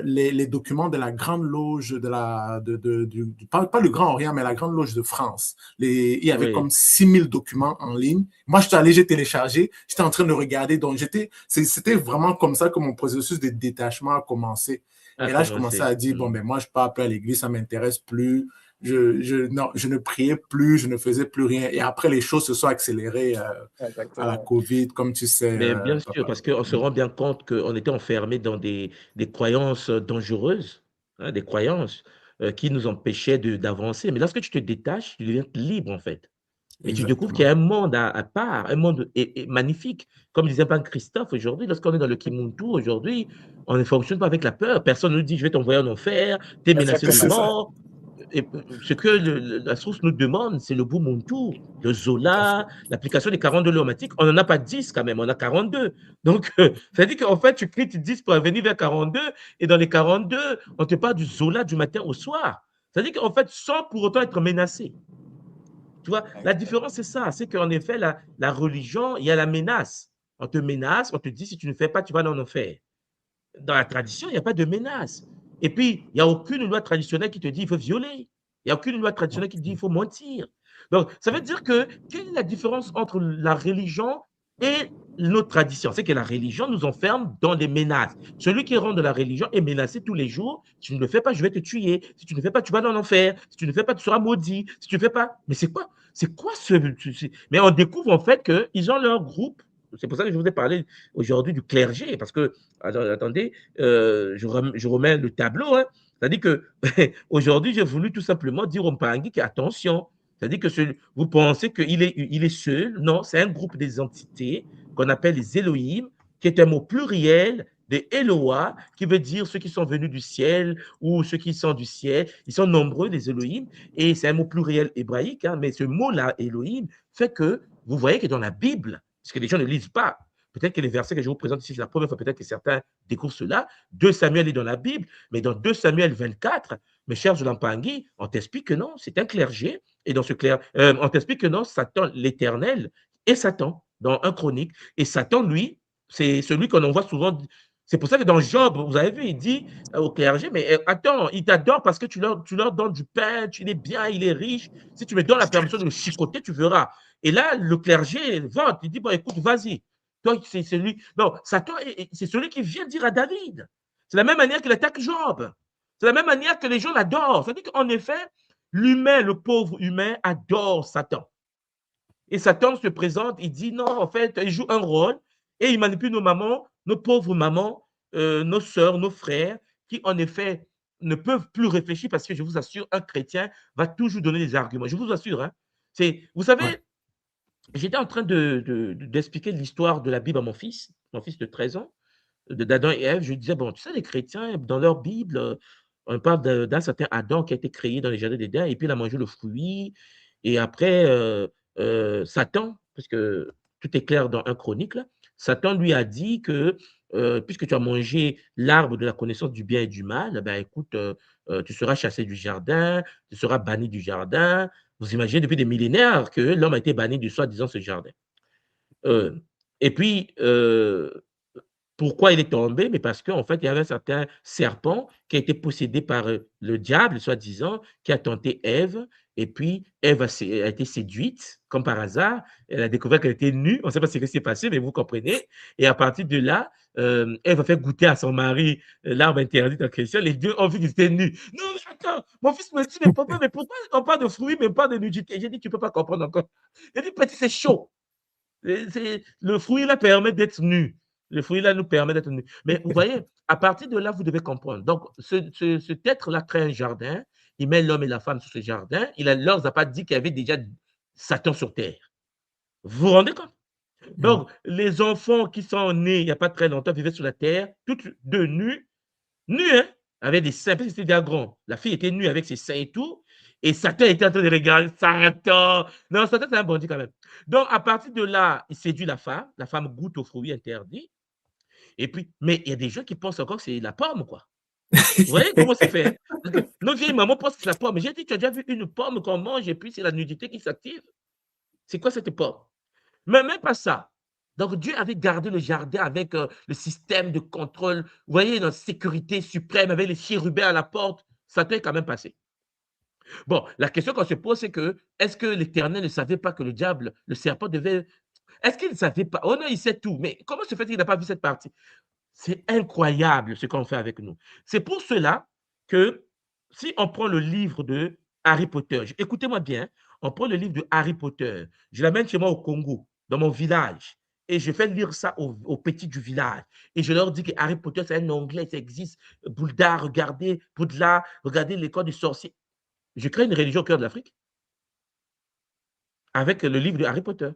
les documents de la Grande Loge pas le Grand Orient, mais la Grande Loge de France. Il y avait oui. comme 6000 documents en ligne. Moi, je suis allé, j'ai téléchargé, j'étais en train de regarder. Donc, c'était vraiment comme ça que mon processus de détachement a commencé. A Et là, je commençais commencé. à dire, bon, ben, moi, je pars plus à l'église, ça m'intéresse plus. Non, je ne priais plus, je ne faisais plus rien. Et après, les choses se sont accélérées à la Exactement. COVID, comme tu sais, Mais bien sûr, papa. parce qu'on se rend bien compte qu'on était enfermés dans des croyances dangereuses, hein, des croyances qui nous empêchaient d'avancer. Mais lorsque tu te détaches, tu deviens libre, en fait. Et tu découvres qu'il y Exactement. a un monde à part, un monde magnifique. Comme disait pas Christophe aujourd'hui, lorsqu'on est dans le Kimuntu aujourd'hui, on ne fonctionne pas avec la peur. Personne ne nous dit: «Je vais t'envoyer en enfer, tu es menacé de Exactement. C'est ça. mort». Et ce que la source nous demande, c'est le Ubuntu, le Tout à fait. Zola, l'application des 42 léomatiques. On n'en a pas 10 quand même, on a 42. Donc, ça veut dire qu'en fait, tu cliques 10 pour venir vers 42, et dans les 42, on te parle du Zola du matin au soir. Ça veut dire qu'en fait, sans pour autant être menacé. Tu vois, la différence, c'est ça. C'est qu'en effet, la religion, il y a la menace. On te menace, on te dit si tu ne fais pas, tu vas en enfer. Dans la tradition, il n'y a pas de menace. Et puis, il n'y a aucune loi traditionnelle qui te dit il faut violer. Il n'y a aucune loi traditionnelle qui dit qu'il faut mentir. Donc, ça veut dire que quelle est la différence entre la religion et nos traditions? C'est que la religion nous enferme dans des menaces. Celui qui rentre de la religion est menacé tous les jours. Si tu ne le fais pas, je vais te tuer. Si tu ne le fais pas, tu vas dans l'enfer. Si tu ne le fais pas, tu seras maudit. Si tu ne le fais pas. Mais c'est quoi? C'est quoi ce. Mais on découvre en fait qu'ils ont leur groupe. C'est pour ça que je vous ai parlé aujourd'hui du clergé. Parce que, attendez, je remets le tableau. Hein. C'est-à-dire que aujourd'hui, j'ai voulu tout simplement dire au Mpangi qu'attention. C'est-à-dire que vous pensez qu'il est seul. Non, c'est un groupe des entités qu'on appelle les Elohim, qui est un mot pluriel de Eloah, qui veut dire ceux qui sont venus du ciel ou ceux qui sont du ciel. Ils sont nombreux, les Elohim, et c'est un mot pluriel hébraïque, hein, mais ce mot-là, Elohim, fait que vous voyez que dans la Bible, parce que les gens ne lisent pas, peut-être que les versets que je vous présente ici, c'est la première fois, peut-être que certains découvrent cela. 2 Samuel est dans la Bible, mais dans 2 Samuel 24, mes chers Zolampangi, on t'explique que non, c'est un clergé. Et dans ce on t'explique que non, Satan, l'Éternel, est Satan, dans un chronique. Et Satan, lui, c'est celui qu'on envoie souvent. C'est pour ça que dans Job, vous avez vu, il dit au clergé, mais attends, il t'adore parce que tu leur donnes du pain, il est bien, il est riche. Si tu me donnes la permission de le chicoter, tu verras. Et là, le clergé vente, il dit, bon, écoute, vas-y. Toi, c'est celui. Non, Satan, c'est celui qui vient dire à David. C'est la même manière qu'il attaque Job. C'est la même manière que les gens l'adorent. C'est-à-dire qu'en effet, l'humain, le pauvre humain, adore Satan. Et Satan se présente, il dit non, en fait, il joue un rôle et il manipule nos mamans, nos pauvres mamans, nos sœurs, nos frères, qui en effet ne peuvent plus réfléchir parce que je vous assure, un chrétien va toujours donner des arguments. Je vous assure. Hein. Vous savez, j'étais en train d'expliquer l'histoire de la Bible à mon fils de 13 ans, d'Adam et Ève. Je lui disais, bon, tu sais, les chrétiens, dans leur Bible, on parle d'un certain Adam qui a été créé dans les jardins d'Éden et puis il a mangé le fruit. Et après, Satan, parce que tout est clair dans un chronique, là, Satan lui a dit que puisque tu as mangé l'arbre de la connaissance du bien et du mal, ben écoute, tu seras chassé du jardin, tu seras banni du jardin. Vous imaginez depuis des millénaires que l'homme a été banni du soi-disant ce jardin. Et puis, pourquoi il est tombé? Mais parce qu'en fait, il y avait un certain serpent qui a été possédé par le diable, soi-disant, qui a tenté Ève. Et puis, Ève a été séduite, comme par hasard. Elle a découvert qu'elle était nue. On ne sait pas ce qui s'est passé, mais vous comprenez. Et à partir de là, Ève a fait goûter à son mari l'arbre interdit en question. Les deux ont vu qu'ils étaient nus. Non, mais attends, mon fils me dit, mais papa, mais pourquoi on parle de fruits, mais pas de nudité? J'ai dit, tu ne peux pas comprendre encore. J'ai dit, petit, c'est chaud. Le fruit, là, permet d'être nu. Le fruit, là, nous permet d'être nu. Mais vous voyez, à partir de là, vous devez comprendre. Donc, cet être-là crée un jardin. Il met l'homme et la femme sur ce jardin. Il ne leur a pas dit qu'il y avait déjà Satan sur terre. Vous vous rendez compte? Donc, les enfants qui sont nés il n'y a pas très longtemps vivaient sur la terre, toutes deux nus, hein, avec des seins, parce que c'était déjà grand. La fille était nue avec ses seins et tout. Et Satan était en train de regarder. Satan! Non, Satan, c'est un bandit quand même. Donc, à partir de là, il séduit la femme goûte aux fruits interdits. Et puis, mais il y a des gens qui pensent encore que c'est la pomme, quoi. Vous voyez comment c'est fait? Notre vieille maman pense que c'est la pomme. J'ai dit, tu as déjà vu une pomme qu'on mange et puis c'est la nudité qui s'active? C'est quoi cette pomme? Mais même pas ça. Donc, Dieu avait gardé le jardin avec le système de contrôle, vous voyez, la sécurité suprême, avec les chérubins à la porte. Satan est quand même passé. Bon, la question qu'on se pose, c'est que est-ce que l'Éternel ne savait pas que le diable, le serpent devait. Est-ce qu'il ne savait pas? Oh non, il sait tout. Mais comment se fait qu'il n'a pas vu cette partie? C'est incroyable ce qu'on fait avec nous. C'est pour cela que si on prend le livre de Harry Potter, écoutez-moi bien, on prend le livre de Harry Potter, je l'amène chez moi au Congo, dans mon village, et je fais lire ça aux petits du village. Et je leur dis que Harry Potter, c'est un anglais, ça existe. Bouddha, regardez, Poudlard, regardez l'école du sorcier. Je crée une religion au cœur de l'Afrique avec le livre de Harry Potter.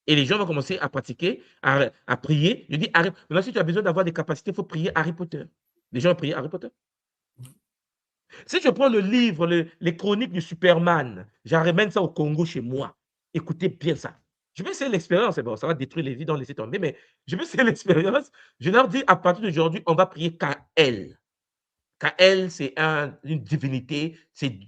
Et les gens vont commencer à pratiquer, à prier. Je dis, maintenant, si tu as besoin d'avoir des capacités, il faut prier Harry Potter. Les gens vont prier Harry Potter. Si je prends le livre, les chroniques du Superman, j'amène ça au Congo chez moi. Écoutez bien ça. Je vais essayer l'expérience. Bon, ça va détruire les vies, donc laisser tomber, mais je vais essayer l'expérience. Je leur dis, à partir d'aujourd'hui, on va prier Kael. Kael, c'est une divinité, c'est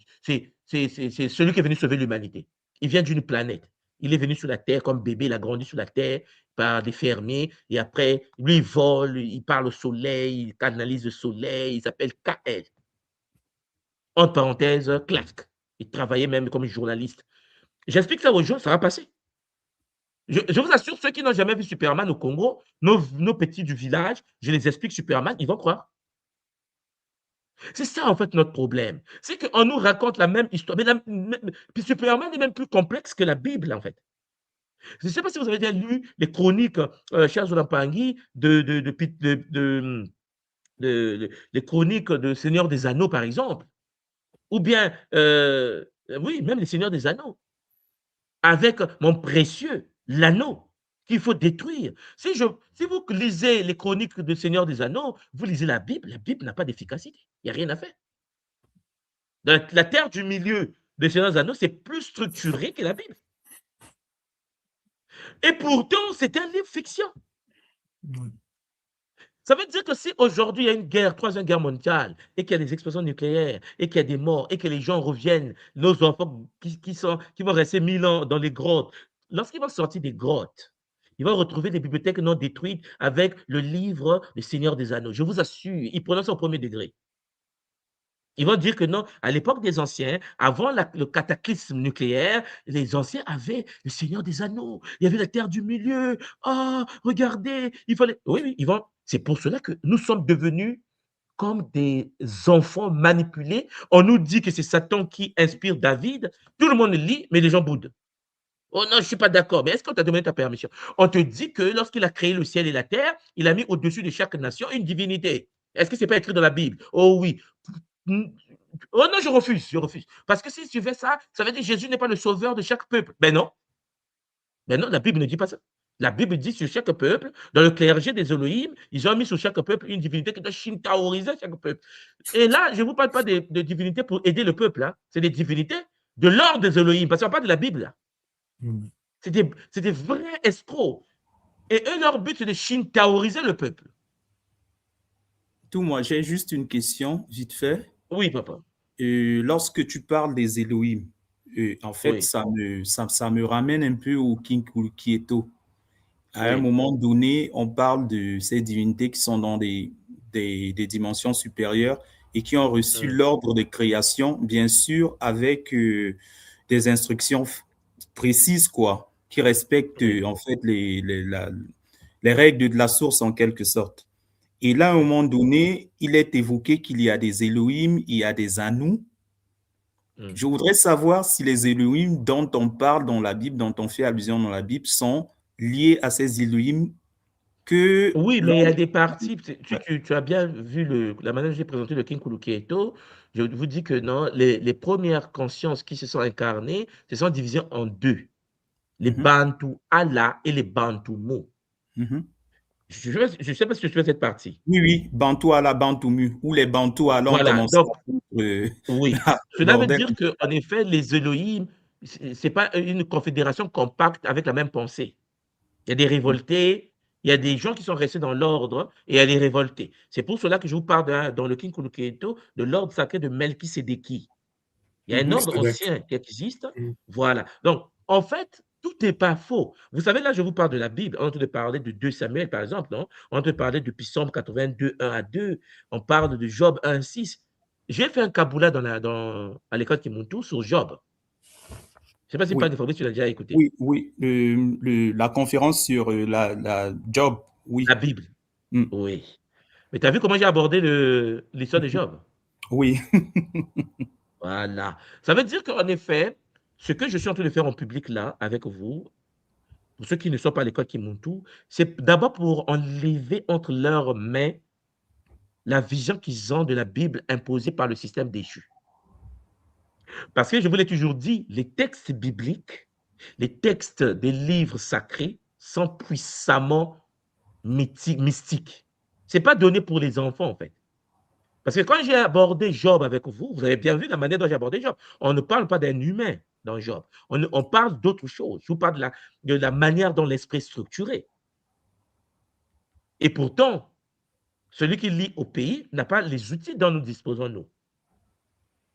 celui qui est venu sauver l'humanité. Il vient d'une planète. Il est venu sur la Terre comme bébé, il a grandi sur la Terre par des fermiers, et après, lui, il vole, il parle au soleil, il canalise le soleil, il s'appelle Kael. Entre parenthèses, clac. Il travaillait même comme journaliste. J'explique ça aux gens, ça va passer. Je vous assure, ceux qui n'ont jamais vu Superman au Congo, nos petits du village, je les explique Superman, ils vont croire. C'est ça, en fait, notre problème. C'est qu'on nous raconte la même histoire. Puis Superman est même plus complexe que la Bible, en fait. Je ne sais pas si vous avez déjà lu les chroniques, Charles Olampangi, les chroniques de Seigneur des Anneaux, par exemple. Ou bien, oui, même les Seigneurs des Anneaux. Avec mon précieux, l'anneau, qu'il faut détruire. Si vous lisez les chroniques de Seigneur des Anneaux, vous lisez la Bible n'a pas d'efficacité. Il n'y a rien à faire. La terre du milieu des Seigneur des Anneaux, c'est plus structuré que la Bible. Et pourtant, c'est un livre fiction. Ça veut dire que si aujourd'hui il y a une guerre, troisième guerre mondiale, et qu'il y a des explosions nucléaires, et qu'il y a des morts, et que les gens reviennent, nos enfants qui vont rester 1000 ans dans les grottes, lorsqu'ils vont sortir des grottes, ils vont retrouver des bibliothèques non détruites avec le livre du Seigneur des Anneaux. Je vous assure, ils prononcent au premier degré. Ils vont dire que non, à l'époque des anciens, avant le cataclysme nucléaire, les anciens avaient le Seigneur des Anneaux. Il y avait la terre du milieu. Oh, regardez, il fallait. Oui, oui, ils vont. C'est pour cela que nous sommes devenus comme des enfants manipulés. On nous dit que c'est Satan qui inspire David. Tout le monde lit, mais les gens boudent. Oh non, je ne suis pas d'accord. Mais est-ce qu'on t'a donné ta permission? On te dit que lorsqu'il a créé le ciel et la terre, il a mis au-dessus de chaque nation une divinité. Est-ce que ce n'est pas écrit dans la Bible? Oh oui. Oh non, je refuse, je refuse. Parce que si tu fais ça, ça veut dire que Jésus n'est pas le sauveur de chaque peuple. Ben non. Ben non, la Bible ne dit pas ça. La Bible dit sur chaque peuple, dans le clergé des Elohim, ils ont mis sur chaque peuple une divinité qui doit shintaoriser chaque peuple. Et là, je ne vous parle pas de divinités pour aider le peuple. Hein. C'est des divinités de l'ordre des Elohim, parce qu'on parle de la Bible. Là. C'est des vrais escrocs. Et eux, leur but, c'est de shintaoriser le peuple. Tout, moi, j'ai juste une question, vite fait. Oui, papa. Lorsque tu parles des Elohim, en fait, Oui. ça me ramène un peu au Kinkukieto. À un Oui. moment donné, on parle de ces divinités qui sont dans des dimensions supérieures et qui ont reçu l'ordre de création, bien sûr, avec des instructions précises, quoi, qui respectent en fait les règles de la source en quelque sorte. Et là, à un moment donné, il est évoqué qu'il y a des Elohim, il y a des Anu. Je voudrais savoir si les Elohim dont on parle dans la Bible, dont on fait allusion dans la Bible, sont liés à ces Elohim que... Oui, mais il y a des parties, tu as bien vu la manière dont j'ai présenté le Kinkukieto. Je vous dis que non, les premières consciences qui se sont incarnées se sont divisées en deux. Les Bantu Allah et les Bantu Mu. Je ne sais pas si tu fais cette partie. Oui, oui, Bantu Allah, Bantu Mu, ou les Bantu Allah ont commencé oui, cela veut dire qu'en effet, les Elohim, ce n'est pas une confédération compacte avec la même pensée. Il y a des révoltés, il y a des gens qui sont restés dans l'ordre et il y a les révoltés. C'est pour cela que je vous parle dans le Kinkukieto de l'ordre sacré de Melchisédéki. Il y a un ordre ancien qui existe. Voilà. Donc, en fait, tout n'est pas faux. Vous savez, là, je vous parle de la Bible. On te parler de 2 Samuel, par exemple, non? On te parler de Psaume 82, 1 à 2. On parle de Job 1, 6. J'ai fait un kaboula à l'école Kimuntu sur Job. Je ne sais pas si oui. Pas de Fabrice, tu l'as déjà écouté. Oui, oui. La conférence sur la Job, oui. La Bible. Oui. Mais tu as vu comment j'ai abordé l'histoire de Job? Oui. Voilà. Ça veut dire qu'en effet, ce que je suis en train de faire en public là, avec vous, pour ceux qui ne sont pas à l'école Kimuntu, c'est d'abord pour enlever entre leurs mains la vision qu'ils ont de la Bible imposée par le système déchu. Parce que je vous l'ai toujours dit, les textes bibliques, les textes des livres sacrés sont puissamment mystiques. Ce n'est pas donné pour les enfants, en fait. Parce que quand j'ai abordé Job avec vous, vous avez bien vu la manière dont j'ai abordé Job. On ne parle pas d'un humain dans Job. On parle d'autre chose. Je vous parle de la manière dont l'esprit est structuré. Et pourtant, celui qui lit au pays n'a pas les outils dont nous disposons, nous.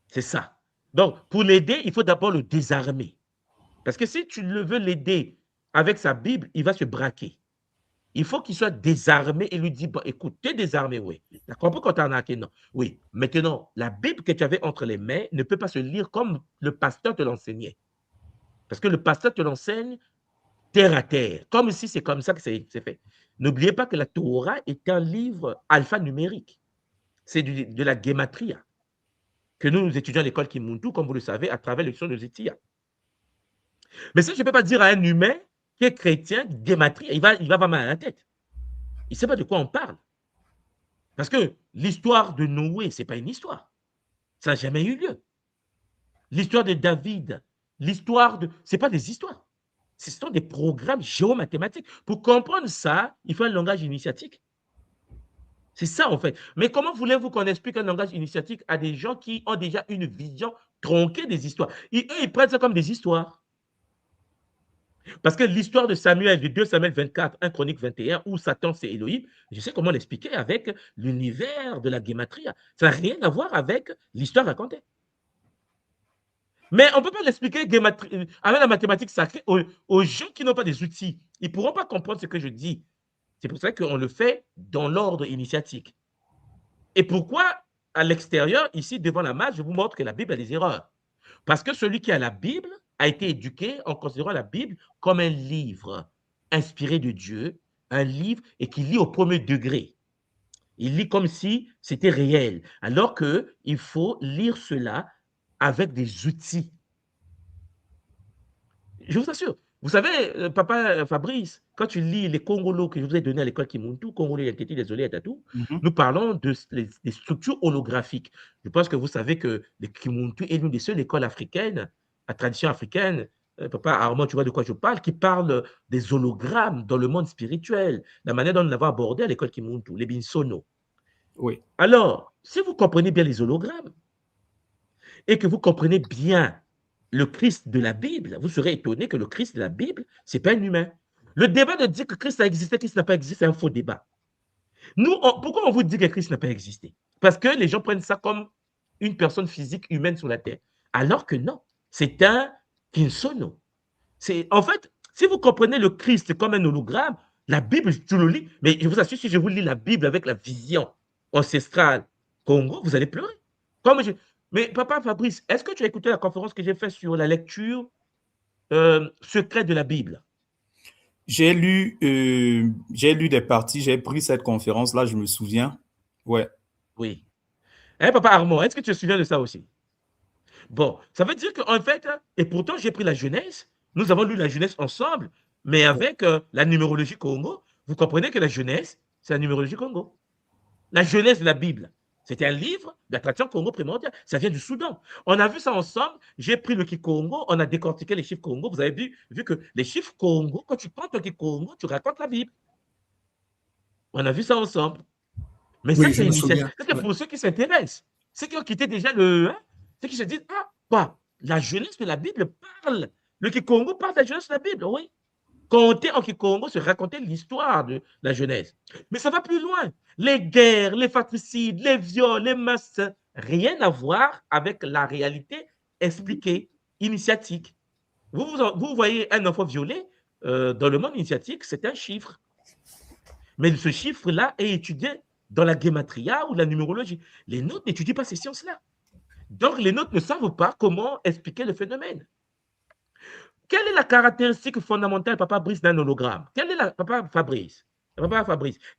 C'est ça. Donc, pour l'aider, il faut d'abord le désarmer. Parce que si tu veux l'aider avec sa Bible, il va se braquer. Il faut qu'il soit désarmé et lui dire, bon, écoute, tu es désarmé, oui. D'accord, pas qu'on t'a arnaqué, non. Oui, maintenant, la Bible que tu avais entre les mains ne peut pas se lire comme le pasteur te l'enseignait. Parce que le pasteur te l'enseigne terre à terre, comme si c'est comme ça que c'est fait. N'oubliez pas que la Torah est un livre alphanumérique. C'est de la gematria que nous étudions à l'école Kimuntu, comme vous le savez, à travers l'élection de Zetia. Mais ça, je ne peux pas dire à un humain qui est chrétien, gematria, il va avoir mal à la tête. Il ne sait pas de quoi on parle. Parce que l'histoire de Noé, ce n'est pas une histoire. Ça n'a jamais eu lieu. L'histoire de David, l'histoire de... Ce n'est pas des histoires. Ce sont des programmes géomathématiques. Pour comprendre ça, il faut un langage initiatique. C'est ça, en fait. Mais comment voulez-vous qu'on explique un langage initiatique à des gens qui ont déjà une vision tronquée des histoires? Eux, ils prennent ça comme des histoires. Parce que l'histoire de Samuel, de 2 Samuel 24, 1 Chronique 21, où Satan c'est Elohim, je sais comment l'expliquer avec l'univers de la gematria. Ça n'a rien à voir avec l'histoire racontée. Mais on ne peut pas l'expliquer avec la mathématique sacrée aux gens qui n'ont pas des outils. Ils ne pourront pas comprendre ce que je dis. C'est pour ça qu'on le fait dans l'ordre initiatique. Et pourquoi, à l'extérieur, ici, devant la masse, je vous montre que la Bible a des erreurs? Parce que celui qui a la Bible a été éduqué en considérant la Bible comme un livre inspiré de Dieu, un livre et qui lit au premier degré. Il lit comme si c'était réel, alors qu'il faut lire cela avec des outils. Je vous assure. Vous savez, papa Fabrice, quand tu lis les Congolos que je vous ai donnés à l'école Kimuntu, Congolais, Yanketi, désolé, Atatou, nous parlons des structures holographiques. Je pense que vous savez que le Kimuntu est l'une des seules écoles africaines, à tradition africaine, papa Armand, tu vois de quoi je parle, qui parle des hologrammes dans le monde spirituel, la manière dont nous l'avons abordé à l'école Kimuntu, les Binsono. Oui. Alors, si vous comprenez bien les hologrammes et que vous comprenez bien le Christ de la Bible, vous serez étonné que le Christ de la Bible, ce n'est pas un humain. Le débat de dire que Christ a existé, Christ n'a pas existé, c'est un faux débat. Nous, pourquoi on vous dit que Christ n'a pas existé? Parce que les gens prennent ça comme une personne physique humaine sur la terre. Alors que non, c'est un kinsono. En fait, si vous comprenez le Christ comme un hologramme, la Bible, tu le lis, mais je vous assure, si je vous lis la Bible avec la vision ancestrale Congo, vous allez pleurer. Mais papa Fabrice, est-ce que tu as écouté la conférence que j'ai faite sur la lecture secrète de la Bible? J'ai lu des parties, j'ai pris cette conférence-là, je me souviens. Ouais. Oui. Hein, papa Armand, est-ce que tu te souviens de ça aussi? Bon, ça veut dire qu'en fait, et pourtant j'ai pris la Genèse, nous avons lu la Genèse ensemble, mais avec la numérologie Congo, vous comprenez que la Genèse, c'est la numérologie Congo. La Genèse de la Bible. C'était un livre de la tradition Congo primordiale. Ça vient du Soudan. On a vu ça ensemble. J'ai pris le Kikongo. On a décortiqué les chiffres Congo. Vous avez vu que les chiffres Congo, quand tu prends ton Kikongo, tu racontes la Bible. On a vu ça ensemble. Mais oui, ça, c'est initiative. C'est ouais. pour ceux qui s'intéressent. Ceux qui ont quitté déjà le... ceux qui se disent, ah, bah, la jeunesse de la Bible parle. Le Kikongo parle de la jeunesse de la Bible, oui. Compter en Kikongo, c'est raconter l'histoire de la Genèse. Mais ça va plus loin. Les guerres, les fratricides, les viols, les massacres, rien à voir avec la réalité expliquée, initiatique. Vous voyez un enfant violé, dans le monde initiatique, c'est un chiffre. Mais ce chiffre-là est étudié dans la gematria ou la numérologie. Les nôtres n'étudient pas ces sciences-là. Donc, les nôtres ne savent pas comment expliquer le phénomène. Quelle est la caractéristique fondamentale, papa Brice, d'un hologramme? Papa Fabrice,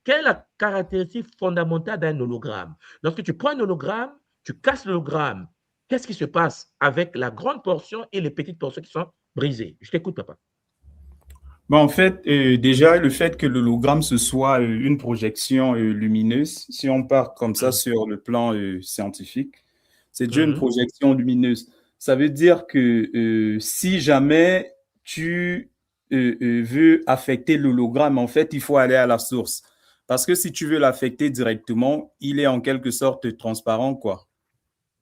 quelle est la caractéristique fondamentale d'un hologramme? Lorsque tu prends un hologramme, tu casses l'hologramme. Qu'est-ce qui se passe avec la grande portion et les petites portions qui sont brisées? Je t'écoute, papa. Bon, en fait, déjà, le fait que l'hologramme, ce soit une projection lumineuse, si on part comme ça sur le plan scientifique, c'est déjà une projection lumineuse. Ça veut dire que si jamais tu veux affecter l'hologramme, en fait, il faut aller à la source. Parce que si tu veux l'affecter directement, il est en quelque sorte transparent, quoi.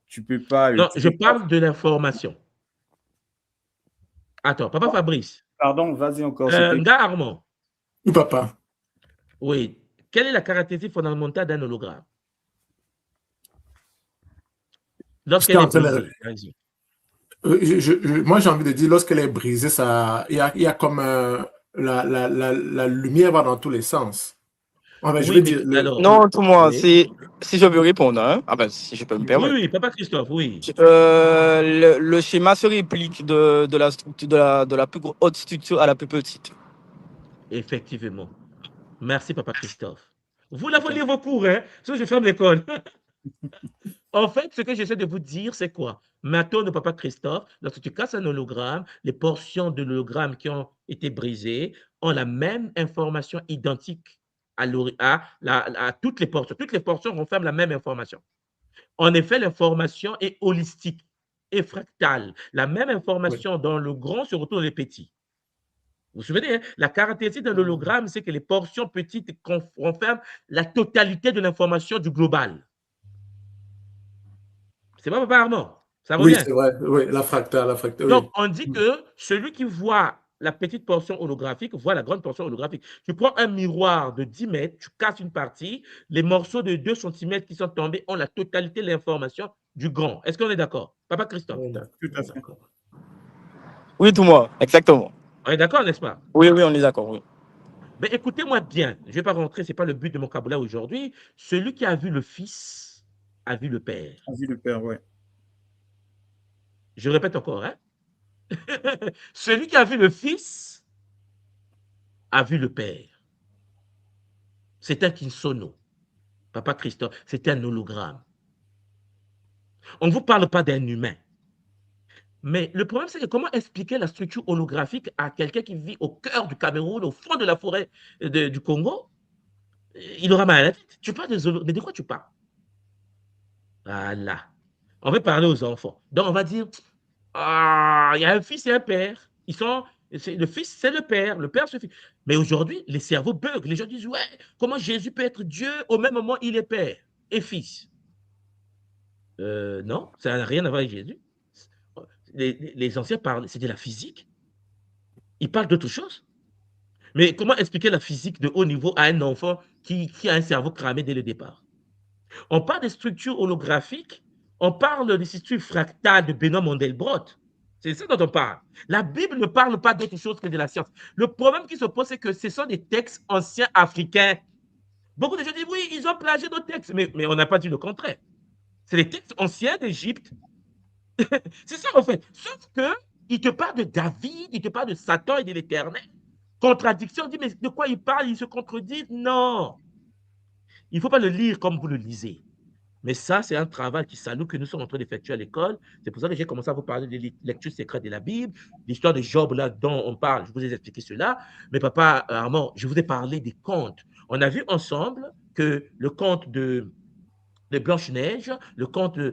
Tu peux pas... Non, je parle de l'information. Attends, papa Fabrice. Pardon, vas-y encore. Nga Armand. Oui, papa. Oui. Quelle est la caractéristique fondamentale d'un hologramme? Lorsqu'elle est brisée. Moi, j'ai envie de dire, lorsqu'elle est brisée, il y a comme la lumière va dans tous les sens. Ah ben, je Oui, veux mais dire, alors, Non, tout moi, oui, c'est si je veux répondre, hein. Ah ben, si je peux me oui, permettre. oui, Papa Christophe, oui, Le schéma se réplique de la structure de la plus haute structure à la plus petite. effectivement. Merci, Papa Christophe. Vous l'avez lire vos cours, hein, sinon je ferme l'école. En fait, ce que j'essaie de vous dire, c'est quoi? Maintenant, de Papa Christophe, lorsque tu casses un hologramme, les portions de l'hologramme qui ont été brisées ont la même information identique à toutes les portions. Toutes les portions renferment la même information. En effet, l'information est holistique et fractale. La même oui, information dans le grand se retrouve dans les petits. Vous vous souvenez, hein, la caractéristique d'un hologramme, c'est que les portions petites renferment la totalité de l'information du global. C'est pas Papa Armand, ça oui, revient. c'est vrai. Oui, la fractale, Donc, oui. on dit que celui qui voit la petite portion holographique voit la grande portion holographique. Tu prends un miroir de 10 mètres, tu casses une partie, les morceaux de 2 centimètres qui sont tombés ont la totalité de l'information du grand. Est-ce qu'on est d'accord? Papa Christophe, Oui, Tout à fait. d'accord. Oui, tout moi, exactement. on est d'accord, n'est-ce pas? Oui, oui, on est d'accord, oui. Mais écoutez-moi bien, je ne vais pas rentrer, ce n'est pas le but de mon vocabulaire aujourd'hui. Celui qui a vu le Fils a vu le Père. A vu le Père, ouais. Je répète encore, hein? Celui qui a vu le Fils a vu le Père. C'est un kinsono. Papa Christophe, c'est un hologramme. On ne vous parle pas d'un humain. Mais le problème, c'est que comment expliquer la structure holographique à quelqu'un qui vit au cœur du Cameroun, au fond de la forêt du Congo? Il aura mal à la tête. Tu parles mais de quoi tu parles? Voilà. On veut parler aux enfants. Donc, on va dire, ah, il y a un fils et un père. Le fils, c'est le père, c'est le fils. Mais aujourd'hui, les cerveaux bug. Les gens disent, ouais, comment Jésus peut être Dieu au même moment il est père et fils? Non, ça n'a rien à voir avec Jésus. Les anciens parlent, c'est de la physique. Ils parlent d'autre chose. Mais comment expliquer la physique de haut niveau à un enfant qui a un cerveau cramé dès le départ? On parle des structures holographiques, on parle des structures fractales de Benoît Mandelbrot. C'est ça dont on parle. La Bible ne parle pas d'autre chose que de la science. Le problème qui se pose, c'est que ce sont des textes anciens africains. Beaucoup de gens disent, oui, ils ont plagié nos textes, mais on n'a pas dit le contraire. C'est les textes anciens d'Égypte. C'est ça, en fait. Sauf qu'il te parle de David, il te parle de Satan et de l'Éternel. Contradiction, on dit, mais de quoi il parle? Il se contredit? Non. Il ne faut pas le lire comme vous le lisez. Mais ça, c'est un travail qui salue que nous sommes en train d'effectuer à l'école. C'est pour ça que j'ai commencé à vous parler des lectures secrètes de la Bible, l'histoire de Job, là, dont on parle. Je vous ai expliqué cela. Mais papa Armand, je vous ai parlé des contes. On a vu ensemble que le conte de Blanche-Neige, le conte de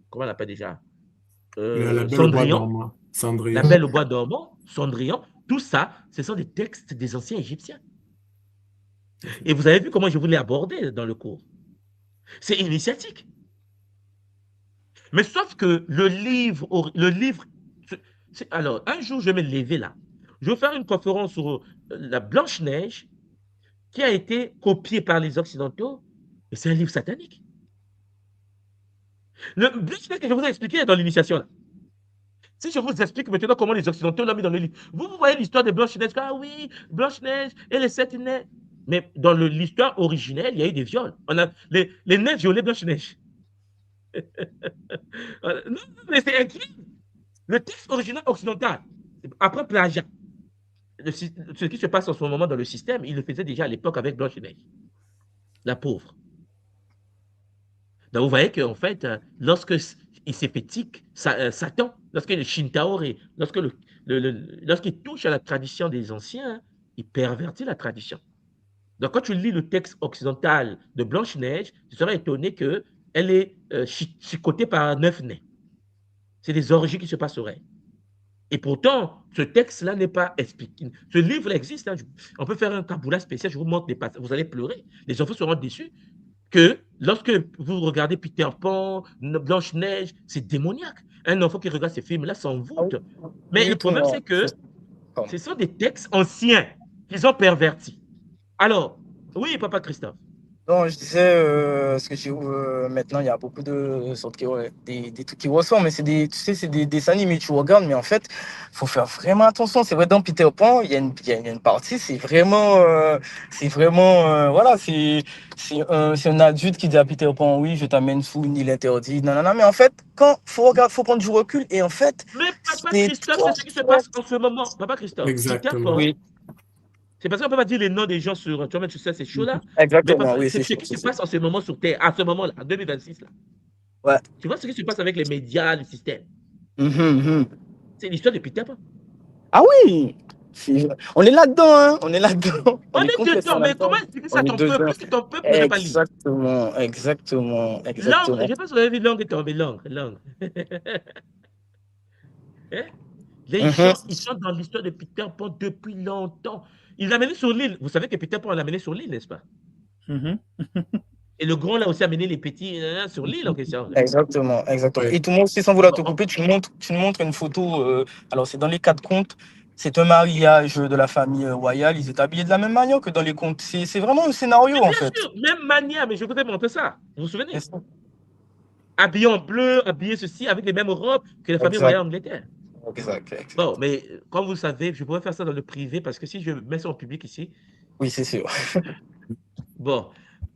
comment on l'appelle déjà? La Belle au bois Cendrillon, dormant, La Cendrillon. Belle au bois dormant, Cendrillon, tout ça, ce sont des textes des anciens Égyptiens. Et vous avez vu comment je vous l'ai abordé dans le cours. C'est initiatique. Mais sauf que le livre, alors un jour je vais me lever là, je vais faire une conférence sur la Blanche-Neige qui a été copiée par les Occidentaux, et c'est un livre satanique. Le Blanche-Neige que je vous ai expliqué dans l'initiation là. Si je vous explique maintenant comment les Occidentaux l'ont mis dans le livre, vous voyez l'histoire de Blanche-Neige, ah oui, Blanche-Neige et les 7 neiges. Mais dans l'histoire originelle, il y a eu des viols. On a les neiges violaient Blanche-Neige. Non, mais c'est écrit. Le texte original occidental, après plagiat, ce qui se passe en ce moment dans le système, il le faisait déjà à l'époque avec Blanche-Neige, la pauvre. Donc vous voyez qu'en fait, lorsque il s'est fait Satan, lorsque le Shintaori, lorsqu'il touche à la tradition des anciens, il pervertit la tradition. Donc quand tu lis le texte occidental de Blanche-Neige, tu seras étonné qu'elle est chicotée par 9 nez. C'est des orgies qui se passeraient. Et pourtant, ce texte-là n'est pas expliqué. Ce livre existe. Hein. On peut faire un taboula spécial. Je vous montre des passages. Vous allez pleurer. Les enfants seront déçus que lorsque vous regardez Peter Pan, Blanche-Neige, c'est démoniaque. Un enfant qui regarde ces films-là s'envoûte. Mais Oui, le tout problème, moi. c'est que ce sont des textes anciens qu'ils ont pervertis. Alors, oui, papa Christophe. Non, je disais, ce que maintenant, il y a beaucoup de sortes des trucs qui ressortent, mais tu sais, c'est des dessins animés, tu regardes, mais en fait, faut faire vraiment attention. C'est vrai, dans Peter Pan, il y a une partie, voilà, c'est un adulte qui dit à Peter Pan, oui, je t'amène sous une île interdite, non, non, non, mais en fait, faut prendre du recul, et en fait, Mais Papa c'est Christophe, c'est ce qui se passe en ce moment. Papa Christophe, Peter Exactement. Pan, Oui, c'est parce qu'on ne peut pas dire les noms des gens sur, tu vois, tu sais, c'est chaud là. Mais exactement, papa, oui, c'est c'est ce chaud, qui c'est se ça. passe en ce moment sur Terre, à ce moment-là, en 2026 là. Ouais. Tu vois ce qui se passe avec les médias, le système. Mhm. C'est l'histoire de Peter Pan. Ah oui! On est là-dedans, hein? On est là-dedans. On On est est complètement dedans, mais là-dedans. comment expliquer ça On à est ton peuple dedans. si ton peuple ne veut pas lire? Exactement, exactement, Langue, exactement. je pense que vous avez vu langue est tombée, langue. Hein? Les Mhm. gens, ils sont dans l'histoire de Peter Pan depuis longtemps. Ils l'ont amené sur l'île. Vous savez que Peter Pan l'a amené sur l'île, n'est-ce pas? Et le grand l'a aussi amené les petits sur l'île en question. Exactement, exactement. Ouais. Et tout le monde aussi, sans vouloir te couper, tu nous montres une photo. Alors, c'est dans les 4 contes. C'est un mariage de la famille royale. Ils étaient habillés de la même manière que dans les contes. C'est vraiment un scénario, Mais en bien fait. sûr, même manière, mais je vous ai montré ça. Vous vous C'est souvenez? ça. Habillé en bleu, habillé ceci, avec les mêmes robes que la famille Exact, royale d'Angleterre. exact, exact. Bon, mais comme vous le savez, je pourrais faire ça dans le privé parce que si je mets ça en public ici, Oui, c'est sûr. bon.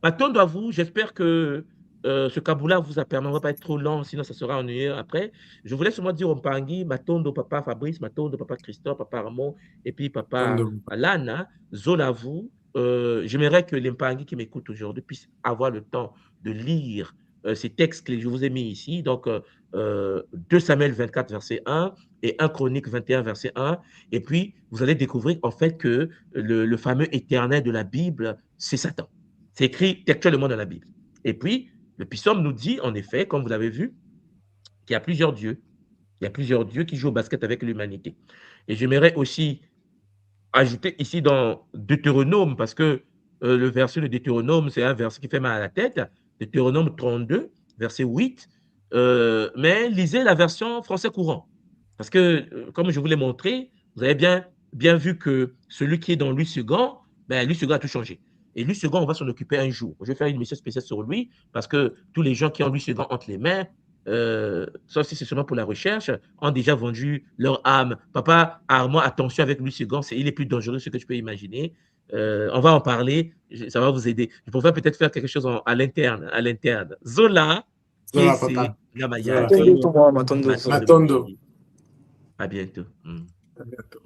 Matondo à vous, j'espère que ce Kaboula vous a permis, on ne va pas être trop long, sinon ça sera ennuyeux après. Je voulais seulement dire au Mpangi, Matondo, papa Fabrice, Matondo, papa Christophe, papa Ramon, et puis papa Alana, Zola vous. J'aimerais que les Mpangi qui m'écoutent aujourd'hui puissent avoir le temps de lire ces textes que je vous ai mis ici. Donc, 2 Samuel 24, verset 1 et 1 Chronique 21, verset 1. Et puis, vous allez découvrir en fait que le fameux éternel de la Bible, c'est Satan. C'est écrit textuellement dans la Bible. Et puis, le psaume nous dit, en effet, comme vous l'avez vu, qu'il y a plusieurs dieux. Il y a plusieurs dieux qui jouent au basket avec l'humanité. Et j'aimerais aussi ajouter ici dans Deutéronome, parce que le verset de Deutéronome, c'est un verset qui fait mal à la tête. Deutéronome 32, verset 8. Mais lisez la version français courant. Parce que, comme je vous l'ai montré, vous avez bien vu que celui qui est dans Louis II, ben, Louis II a tout changé. Et Louis II, on va s'en occuper un jour. Je vais faire une émission spéciale sur lui, parce que tous les gens qui ont Louis II entre les mains, sauf si c'est seulement pour la recherche, ont déjà vendu leur âme. Papa, Armand, attention avec Louis II, il est plus dangereux que ce que tu peux imaginer. On va en parler, ça va vous aider. Je pourrais peut-être faire quelque chose à l'interne. Zola, Zola, Kiese, papa. Namayaki, Matondo, tout le monde, Matondo. Matondo. à bientôt. À bientôt.